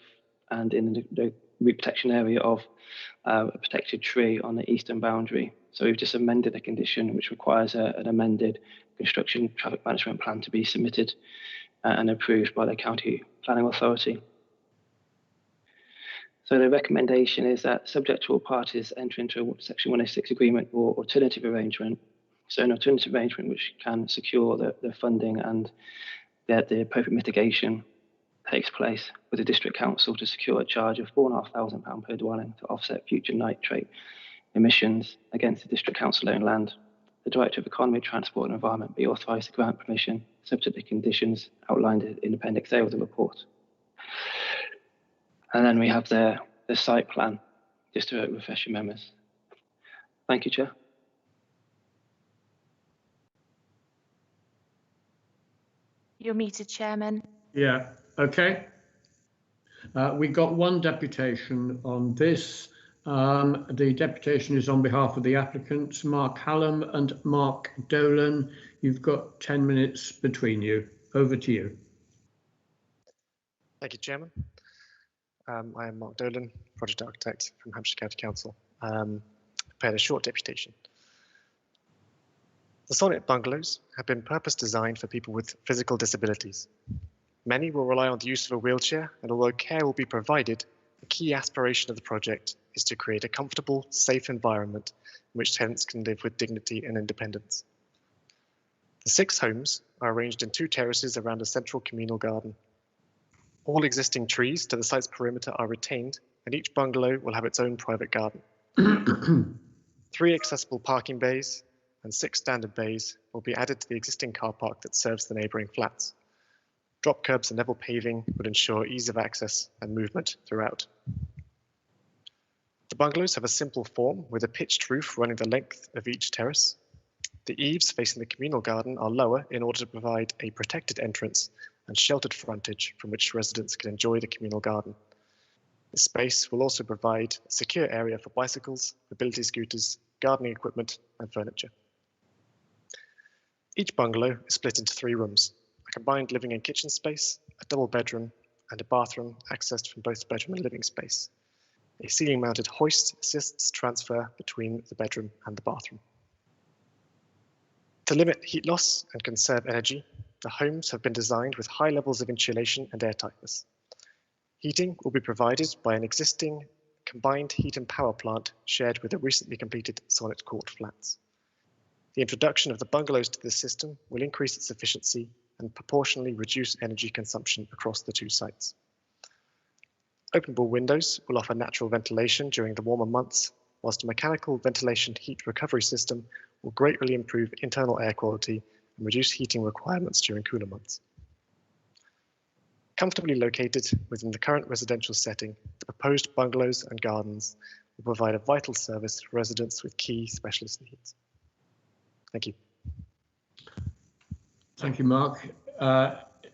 and in the root protection area of a protected tree on the eastern boundary. So we've just amended a condition which requires an amended construction traffic management plan to be submitted and approved by the county planning authority. So the recommendation is that subject to all parties enter into a Section 106 agreement or alternative arrangement. So an alternative arrangement which can secure the funding and that the appropriate mitigation takes place with the district council to secure a charge of £4,500 per dwelling to offset future nitrate emissions against the district council owned land. The Director of Economy, Transport and Environment be authorised to grant permission subject to conditions outlined in Appendix A of the report. And then we have the site plan, just to refresh your memories. Thank you, Chair.
You're muted, Chairman.
Yeah, okay. We got one deputation on this. The deputation is on behalf of the applicants, Mark Hallam and Mark Dolan. You've got 10 minutes between you. Over to you.
Thank you, Chairman. I am Mark Dolan, Project Architect from Hampshire County Council. Prepared a short deputation. The Sonnet bungalows have been purpose designed for people with physical disabilities. Many will rely on the use of a wheelchair, and although care will be provided, the key aspiration of the project is to create a comfortable, safe environment in which tenants can live with dignity and independence. The 6 homes are arranged in 2 terraces around a central communal garden. All existing trees to the site's perimeter are retained, and each bungalow will have its own private garden. 3 accessible parking bays and 6 standard bays will be added to the existing car park that serves the neighbouring flats. Drop curbs and level paving would ensure ease of access and movement throughout. The bungalows have a simple form with a pitched roof running the length of each terrace. The eaves facing the communal garden are lower in order to provide a protected entrance and sheltered frontage from which residents can enjoy the communal garden. This space will also provide a secure area for bicycles, mobility scooters, gardening equipment and furniture. Each bungalow is split into 3 rooms, a combined living and kitchen space, a double bedroom and a bathroom accessed from both the bedroom and living space. A ceiling mounted hoist assists transfer between the bedroom and the bathroom. To limit heat loss and conserve energy, the homes have been designed with high levels of insulation and airtightness. Heating will be provided by an existing combined heat and power plant shared with the recently completed Sonnet Court flats. The introduction of the bungalows to this system will increase its efficiency and proportionally reduce energy consumption across the 2 sites. Openable windows will offer natural ventilation during the warmer months, whilst a mechanical ventilation heat recovery system will greatly improve internal air quality and reduce heating requirements during cooler months. Comfortably located within the current residential setting, the proposed bungalows and gardens will provide a vital service for residents with key specialist needs. Thank you.
Thank you, Mark.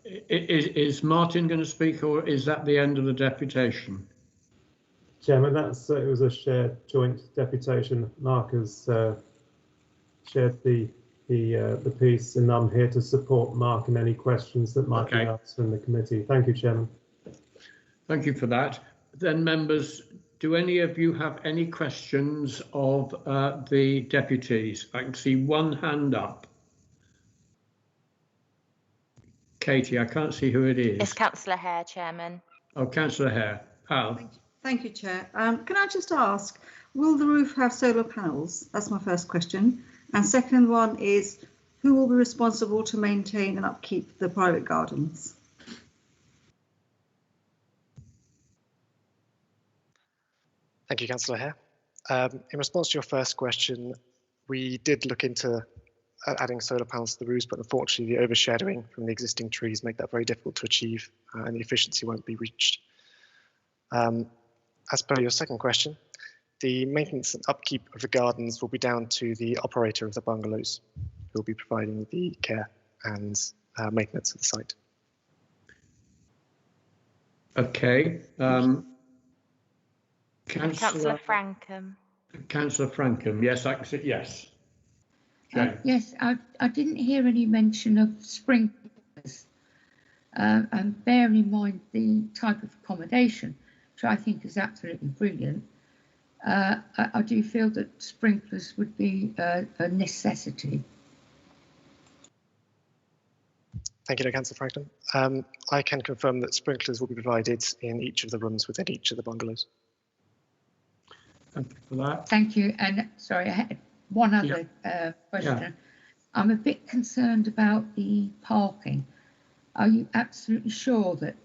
Is Martin going to speak, or is that the end of the deputation?
Chairman, it was a shared joint deputation. Mark has shared the piece, and I'm here to support Mark in any questions that might be asked from the committee. Thank you, Chairman.
Thank you for that. Then, members, do any of you have any questions of the deputies? I can see one hand up. Katie, I can't see who it is.
It's Councillor Hare, Chairman.
Oh, Councillor Hare. Al.
Thank you, Chair. Can I just ask, will the roof have solar panels? That's my first question. And second one is, who will be responsible to maintain and upkeep the private gardens?
Thank you, Councillor Hare. In response to your first question, we did look into adding solar panels to the roofs, but unfortunately the overshadowing from the existing trees make that very difficult to achieve, and the efficiency won't be reached. As per your second question, the maintenance and upkeep of the gardens will be down to the operator of the bungalows, who will be providing the care and maintenance of the site.
Okay.
Councillor Frankham.
Councillor Frankham, yes, I can see, yes.
Yes, I didn't hear any mention of sprinklers, and bear in mind the type of accommodation, which I think is absolutely brilliant. I do feel that sprinklers would be a necessity.
Thank you, Councillor Franklin. I can confirm that sprinklers will be provided in each of the rooms within each of the bungalows.
Thank you for that.
Thank you. And sorry, I had one other question. Yeah. I'm a bit concerned about the parking. Are you absolutely sure that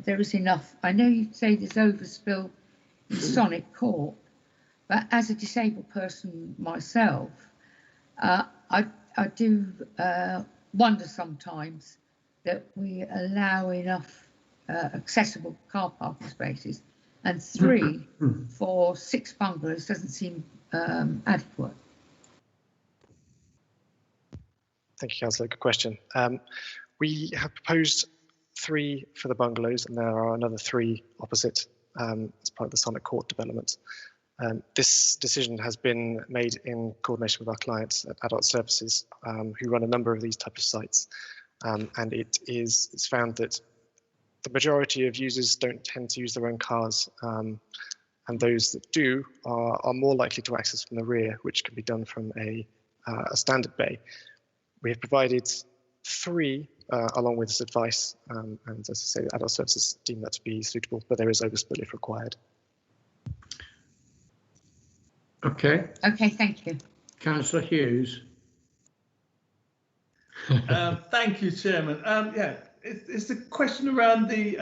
there is enough? I know you say there's overspill in Sonnet Court, but as a disabled person myself, I do wonder sometimes that we allow enough accessible car parking spaces, and 3 for 6 bungalows doesn't seem adequate.
Thank you, Councillor. Good question. We have proposed 3 for the bungalows, and there are another 3 opposite as part of the Summit Court development. This decision has been made in coordination with our clients at Adult Services, who run a number of these types of sites, and it's found that the majority of users don't tend to use their own cars, and those that do are more likely to access from the rear, which can be done from a standard bay. We have provided 3 along with this advice, and as I say, Adult Services deem that to be suitable, but there is overspill if required.
Okay.
Okay, thank you.
Councillor Hughes.
Thank you, Chairman. Yeah, it's the question around the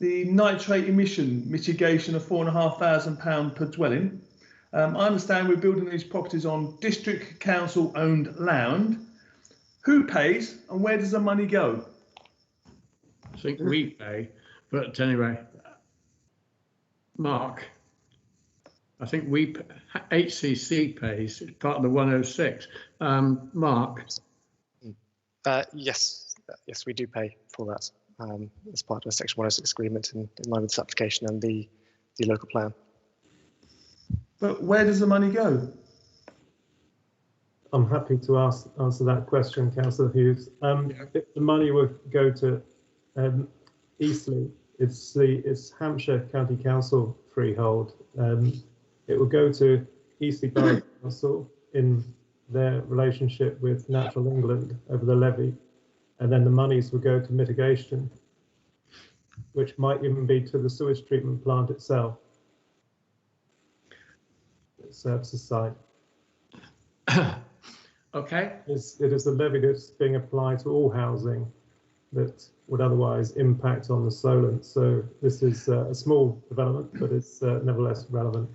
nitrate emission mitigation of £4,500 per dwelling. I understand we're building these properties on district council owned land. Who pays and where does the money go?
I think we pay, but anyway, Mark, I think HCC pays, it's part of the 106. Mark?
Yes, we do pay for that as part of a Section 106 agreement in line with this application and the local plan.
But where does the money go?
I'm happy to answer that question, Councillor Hughes. If the money would go to Eastleigh, it's Hampshire County Council freehold. It will go to Eastleigh Borough Council in their relationship with Natural England over the levy, and then the monies will go to mitigation, which might even be to the sewage treatment plant itself. It serves the site.
Okay.
It is a levy that's being applied to all housing that would otherwise impact on the Solent. So this is a small development, but it's nevertheless relevant.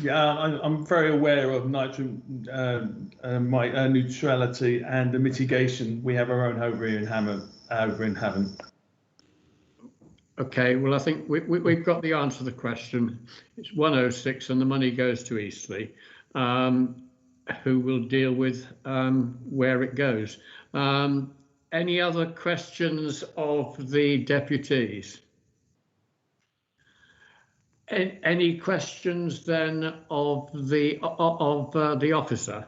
Yeah, I'm very aware of nitrogen neutrality and the mitigation. We have our own over here in Havant.
Okay, well, I think we've got the answer to the question. It's 106 and the money goes to Eastleigh, who will deal with where it goes. Any other questions of the deputies? Any questions then of the officer?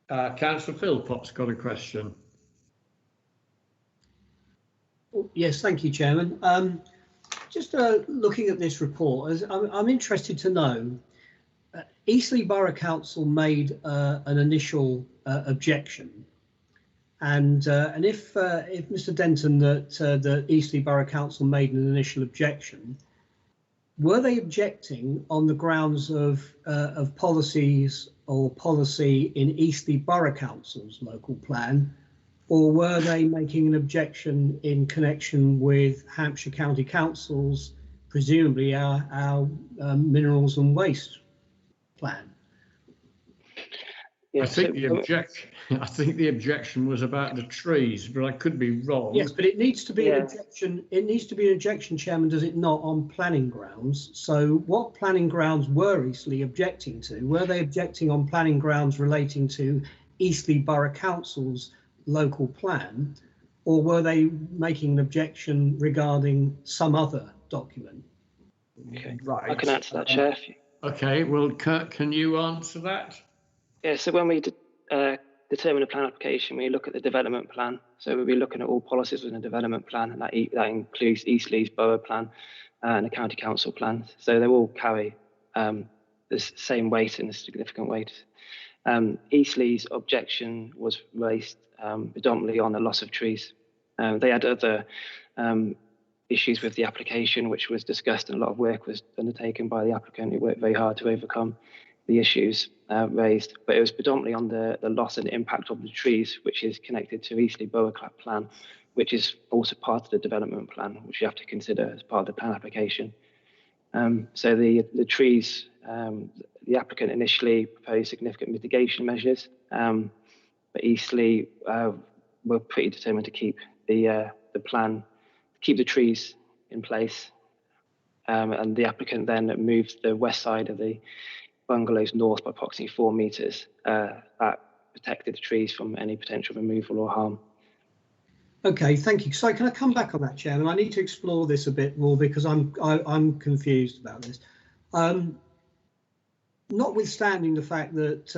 Councillor Philpott's got a question.
Yes, thank you, Chairman. Just looking at this report, I'm interested to know, Eastleigh Borough Council made an initial objection, and if Mr. Denton that Eastleigh Borough Council made an initial objection, were they objecting on the grounds of policies or policy in Eastleigh Borough Council's local plan, or were they making an objection in connection with Hampshire County Council's, presumably our minerals and waste plan?
I think the objection was about the trees, but I could be wrong.
Yes, but it needs to be an objection. It needs to be an objection, Chairman, does it not, on planning grounds? So what planning grounds were Eastleigh objecting to? Were they objecting on planning grounds relating to Eastleigh Borough Council's local plan, or were they making an objection regarding some other document?
Okay,
right.
I can answer that, Chair.
Okay, well, Kurt, can you answer that?
Yeah, so when we determine a plan application, we look at the development plan. So we'll be looking at all policies within a development plan, and that includes Eastleigh's borough plan and the county council plan. So they all carry the same weight and a significant weight. Eastleigh's objection was raised predominantly on the loss of trees. They had other issues with the application, which was discussed, and a lot of work was undertaken by the applicant, who worked very hard to overcome the issues raised. But it was predominantly on the loss and the impact of the trees, which is connected to Eastleigh Borough Plan, which is also part of the development plan, which you have to consider as part of the plan application. So the trees, the applicant initially proposed significant mitigation measures, but Eastleigh were pretty determined to keep the the plan, keep the trees in place, and the applicant then moved the west side of the bungalows north by approximately 4 meters. That protected the trees from any potential removal or harm.
Okay, thank you. So can I come back on that, Chairman? I need to explore this a bit more because I'm confused about this. Notwithstanding the fact that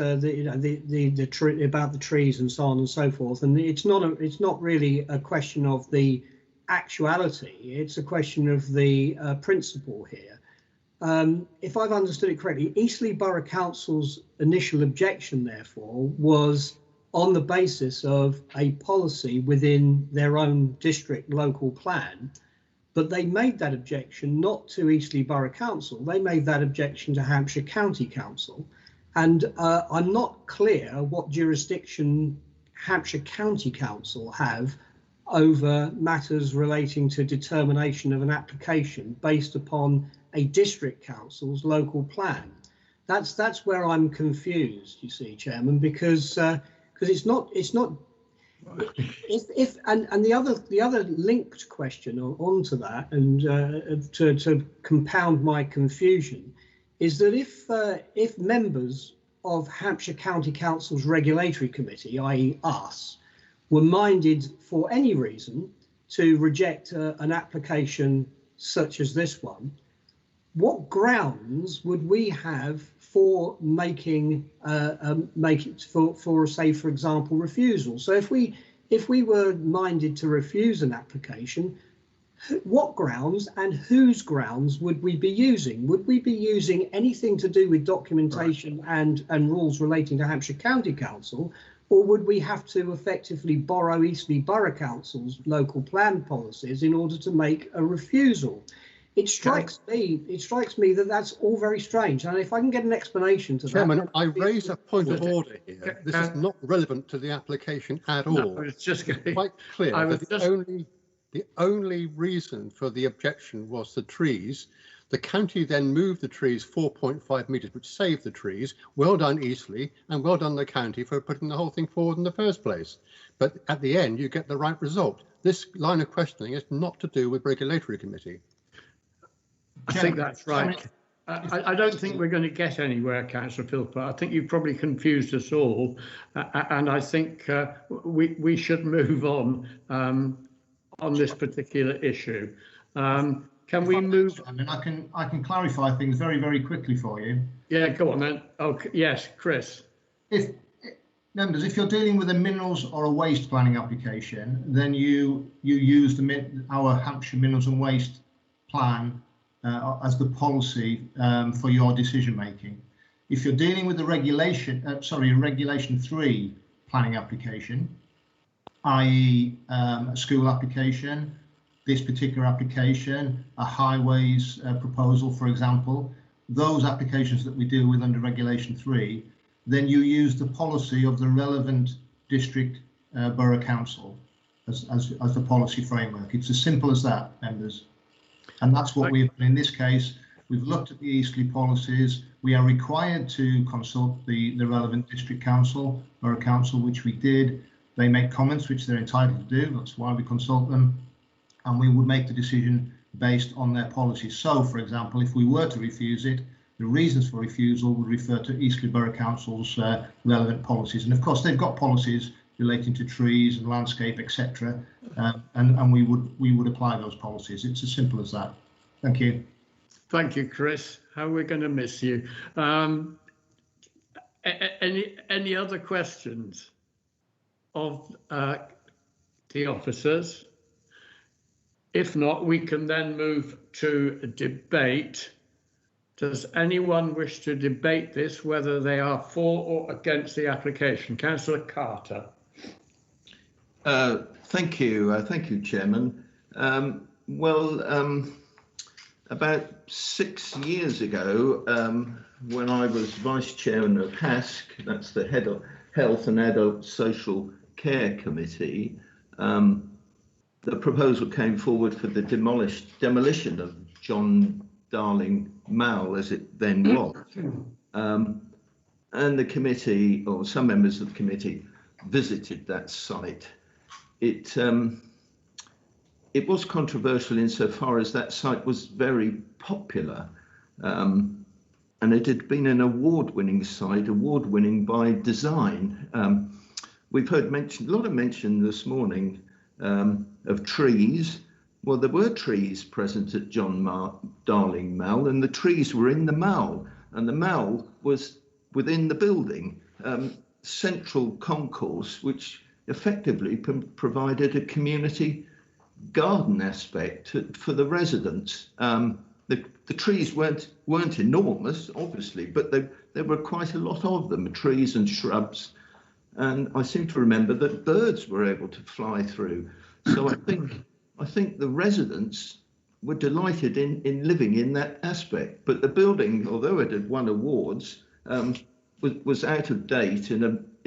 about the trees and so on and so forth, and it's not really a question of the actuality. It's a question of the principle here. If I've understood it correctly, Eastleigh Borough Council's initial objection, therefore, was on the basis of a policy within their own district local plan, but they made that objection not to Eastleigh Borough Council, they made that objection to Hampshire County Council. And I'm not clear what jurisdiction Hampshire County Council have over matters relating to determination of an application based upon a district council's local plan. That's where I'm confused, you see, Chairman, because it's not and the other linked question onto that, and to compound my confusion, is that if members of Hampshire County Council's regulatory committee, i.e. us, were minded for any reason to reject an application such as this one, what grounds would we have for making for say, for example, refusal? So if we were minded to refuse an application, what grounds and whose grounds would we be using? Would we be using anything to do with documentation and rules relating to Hampshire County Council, or would we have to effectively borrow Eastleigh Borough Council's local plan policies in order to make a refusal? It strikes me that that's all very strange, and if I can get an explanation to that.
Chairman, I raise a point of order here. This is not relevant to the application at all.
No, it's just
quite clear that the only reason for the objection was the trees. The county then moved the trees 4.5 metres, which saved the trees. Well done, Eastleigh, and well done the county for putting the whole thing forward in the first place. But at the end, you get the right result. This line of questioning is not to do with regulatory committee.
I think that's right. I don't think we're going to get anywhere, Councillor Philpott. I think you've probably confused us all, and I think we should move on this particular issue. Can we move?
I mean, I can clarify things very, very quickly for you.
Yeah, go on then. Okay, yes, Chris.
If you're dealing with a minerals or a waste planning application, then you use our Hampshire Minerals and Waste Plan as the policy for your decision making. If you're dealing with a Regulation 3 planning application, i.e. a school application, this particular application, a highways proposal, for example, those applications that we deal with under Regulation 3, then you use the policy of the relevant district borough council as the policy framework. It's as simple as that, members. And that's what we've done in this case. We've looked at the Eastleigh policies. We are required to consult the relevant district council, borough council, which we did. They make comments, which they're entitled to do. That's why we consult them. And we would make the decision based on their policies. So, for example, if we were to refuse it, the reasons for refusal would refer to Eastleigh Borough Council's relevant policies. And of course, they've got policies relating to trees and landscape, etc. And we would apply those policies. It's as simple as that. Thank you.
Thank you, Chris. How we're going to miss you. Any other questions of the officers? If not, we can then move to debate. Does anyone wish to debate this, whether they are for or against the application? Councillor Carter.
Thank you, Chairman. About 6 years ago, when I was Vice Chairman of HASC, that's the Health and Adult Social Care Committee, the proposal came forward for the demolition of John Darling Mall, as it then was. And the committee, or some members of the committee, visited that site. It it was controversial insofar as that site was very popular, and it had been an award-winning site, award-winning by design. We've heard a lot of mention this morning of trees. Well, there were trees present at John Darling Mall, and the trees were in the mall, and the mall was within the building. Central concourse, which effectively provided a community garden aspect for the residents. The trees weren't enormous, obviously, but there were quite a lot of them, trees and shrubs. And I seem to remember that birds were able to fly through. So I think the residents were delighted in living in that aspect. But the building, although it had won awards, was out of date in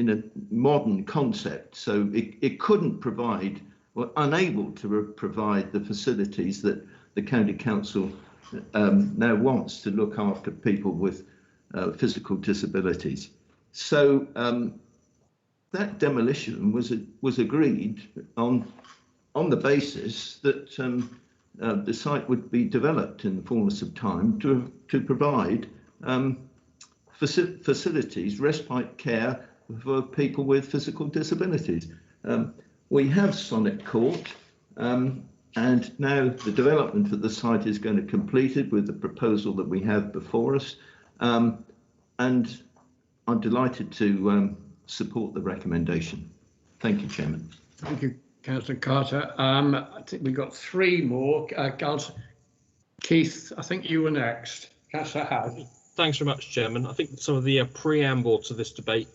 a modern concept. So it couldn't provide, or unable to provide, the facilities that the County Council now wants to look after people with physical disabilities. So that demolition was agreed on the basis that the site would be developed in the fullness of time to provide facilities, respite care for people with physical disabilities. We have Sonnet Court, and now the development of the site is going to be completed with the proposal that we have before us. And I'm delighted to support the recommendation. Thank you, Chairman.
Thank you, Councillor Carter. I think we've got three more. Keith, I think you were next. Councillor Howe.
Thanks very much, Chairman. I think some of the preamble to this debate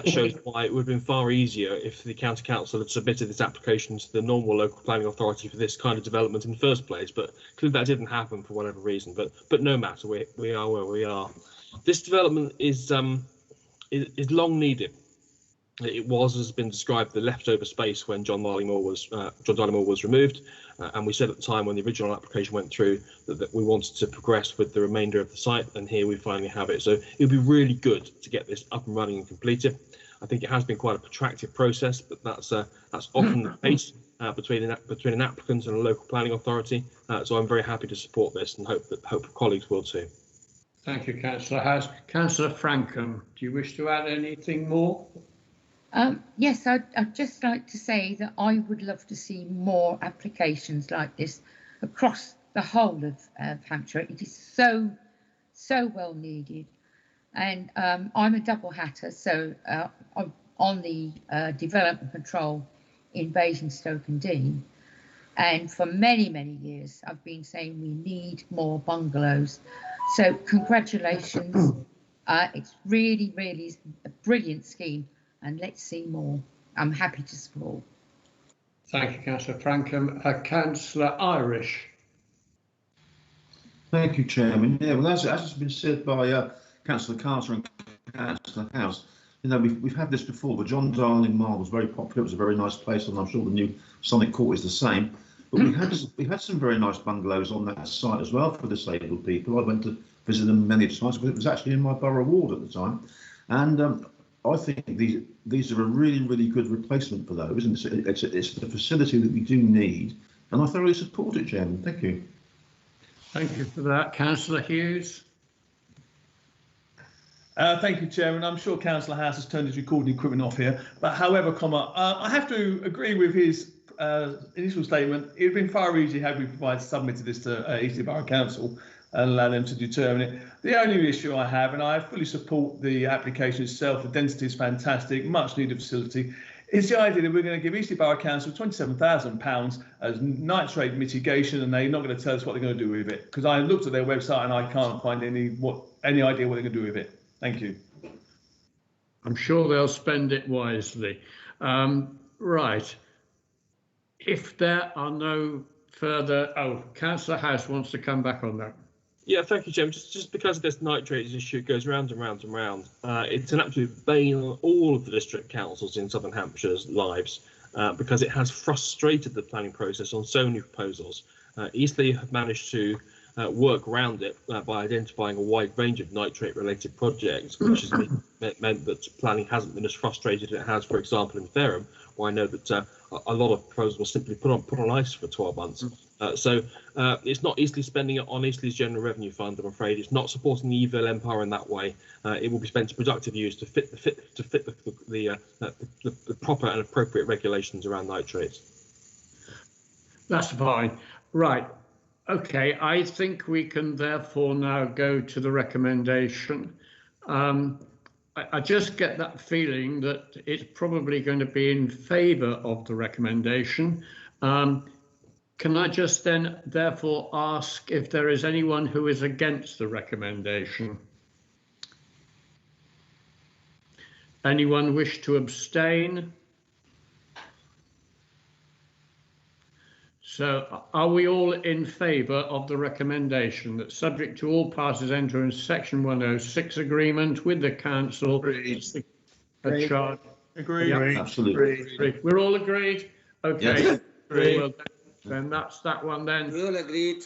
shows why it would have been far easier if the County Council had submitted this application to the normal local planning authority for this kind of development in the first place. But clearly that didn't happen for whatever reason. But no matter, we are where we are. This development is long needed. It was, as has been described, the leftover space when John Darling Moor was removed, and we said at the time when the original application went through that we wanted to progress with the remainder of the site, and here we finally have it. So it would be really good to get this up and running and completed. I think it has been quite a protracted process, but that's often the case between an applicant and a local planning authority. So I'm very happy to support this and hope colleagues will too.
Thank you, Councillor House. Councillor Frankham, do you wish to add anything more?
Yes, I'd just like to say that I would love to see more applications like this across the whole of Hampshire. It is so well needed. And I'm a double hatter, so I'm on the development control in Basingstoke and Dean. And for many, many years, I've been saying we need more bungalows. So congratulations. It's really, really a brilliant scheme. And let's see more. I'm happy to support.
Thank you, Councillor Frankham. Councillor Irish.
Thank you, Chairman. Yeah, well, as has been said by Councillor Carter and Councillor House, you know, we've had this before. The John Darling Mall was very popular. It was a very nice place, and I'm sure the new Sonnet Court is the same. But we've had some very nice bungalows on that site as well for disabled people. I went to visit them many times because it was actually in my borough ward at the time, and I think these are a really, really good replacement for those, and it's a facility that we do need, and I thoroughly support it, Chairman. Thank you.
Thank you for that. Councillor Hughes.
Thank you, Chairman. I'm sure Councillor House has turned his recording equipment off here, but however, I have to agree with his initial statement. It would have been far easier had we submitted this to Eastleigh Borough Council and allow them to determine it. The only issue I have, and I fully support the application itself, the density is fantastic, much needed facility, is the idea that we're going to give Eastleigh Borough Council £27,000 as nitrate mitigation, and they're not going to tell us what they're going to do with it. Because I looked at their website and I can't find any idea what they're going to do with it. Thank you.
I'm sure they'll spend it wisely. Right. If there are no further, Councillor House wants to come back on that.
Yeah, thank you, Jim. Just because this nitrates issue goes round and round and round, it's an absolute bane on all of the district councils in southern Hampshire's lives because it has frustrated the planning process on so many proposals. Eastleigh have managed to work around it by identifying a wide range of nitrate-related projects, which has meant that planning hasn't been as frustrated as it has, for example, in Fareham, where I know that a lot of proposals were simply put on ice for 12 months. So it's not easily spending it on Eastleigh's General Revenue Fund, I'm afraid. It's not supporting the evil empire in that way. It will be spent to productive use to fit the proper and appropriate regulations around nitrates.
That's fine. Right. Okay, I think we can therefore now go to the recommendation. I just get that feeling that it's probably going to be in favour of the recommendation. Can I just then therefore ask if there is anyone who is against the recommendation? Anyone wish to abstain? So are we all in favour of the recommendation that, subject to all parties entering Section 106 agreement with the council,
Agreed.
Agreed.
Agreed.
Absolutely.
Agreed. We're all agreed? Okay.
Yes.
Well, then that's that one then.
We all agreed.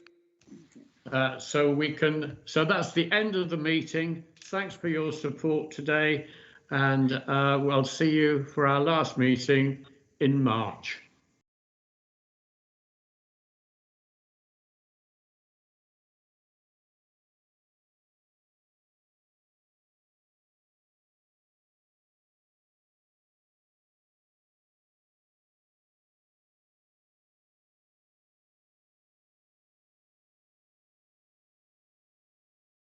So that's the end of the meeting. Thanks for your support today, and we'll see you for our last meeting in March.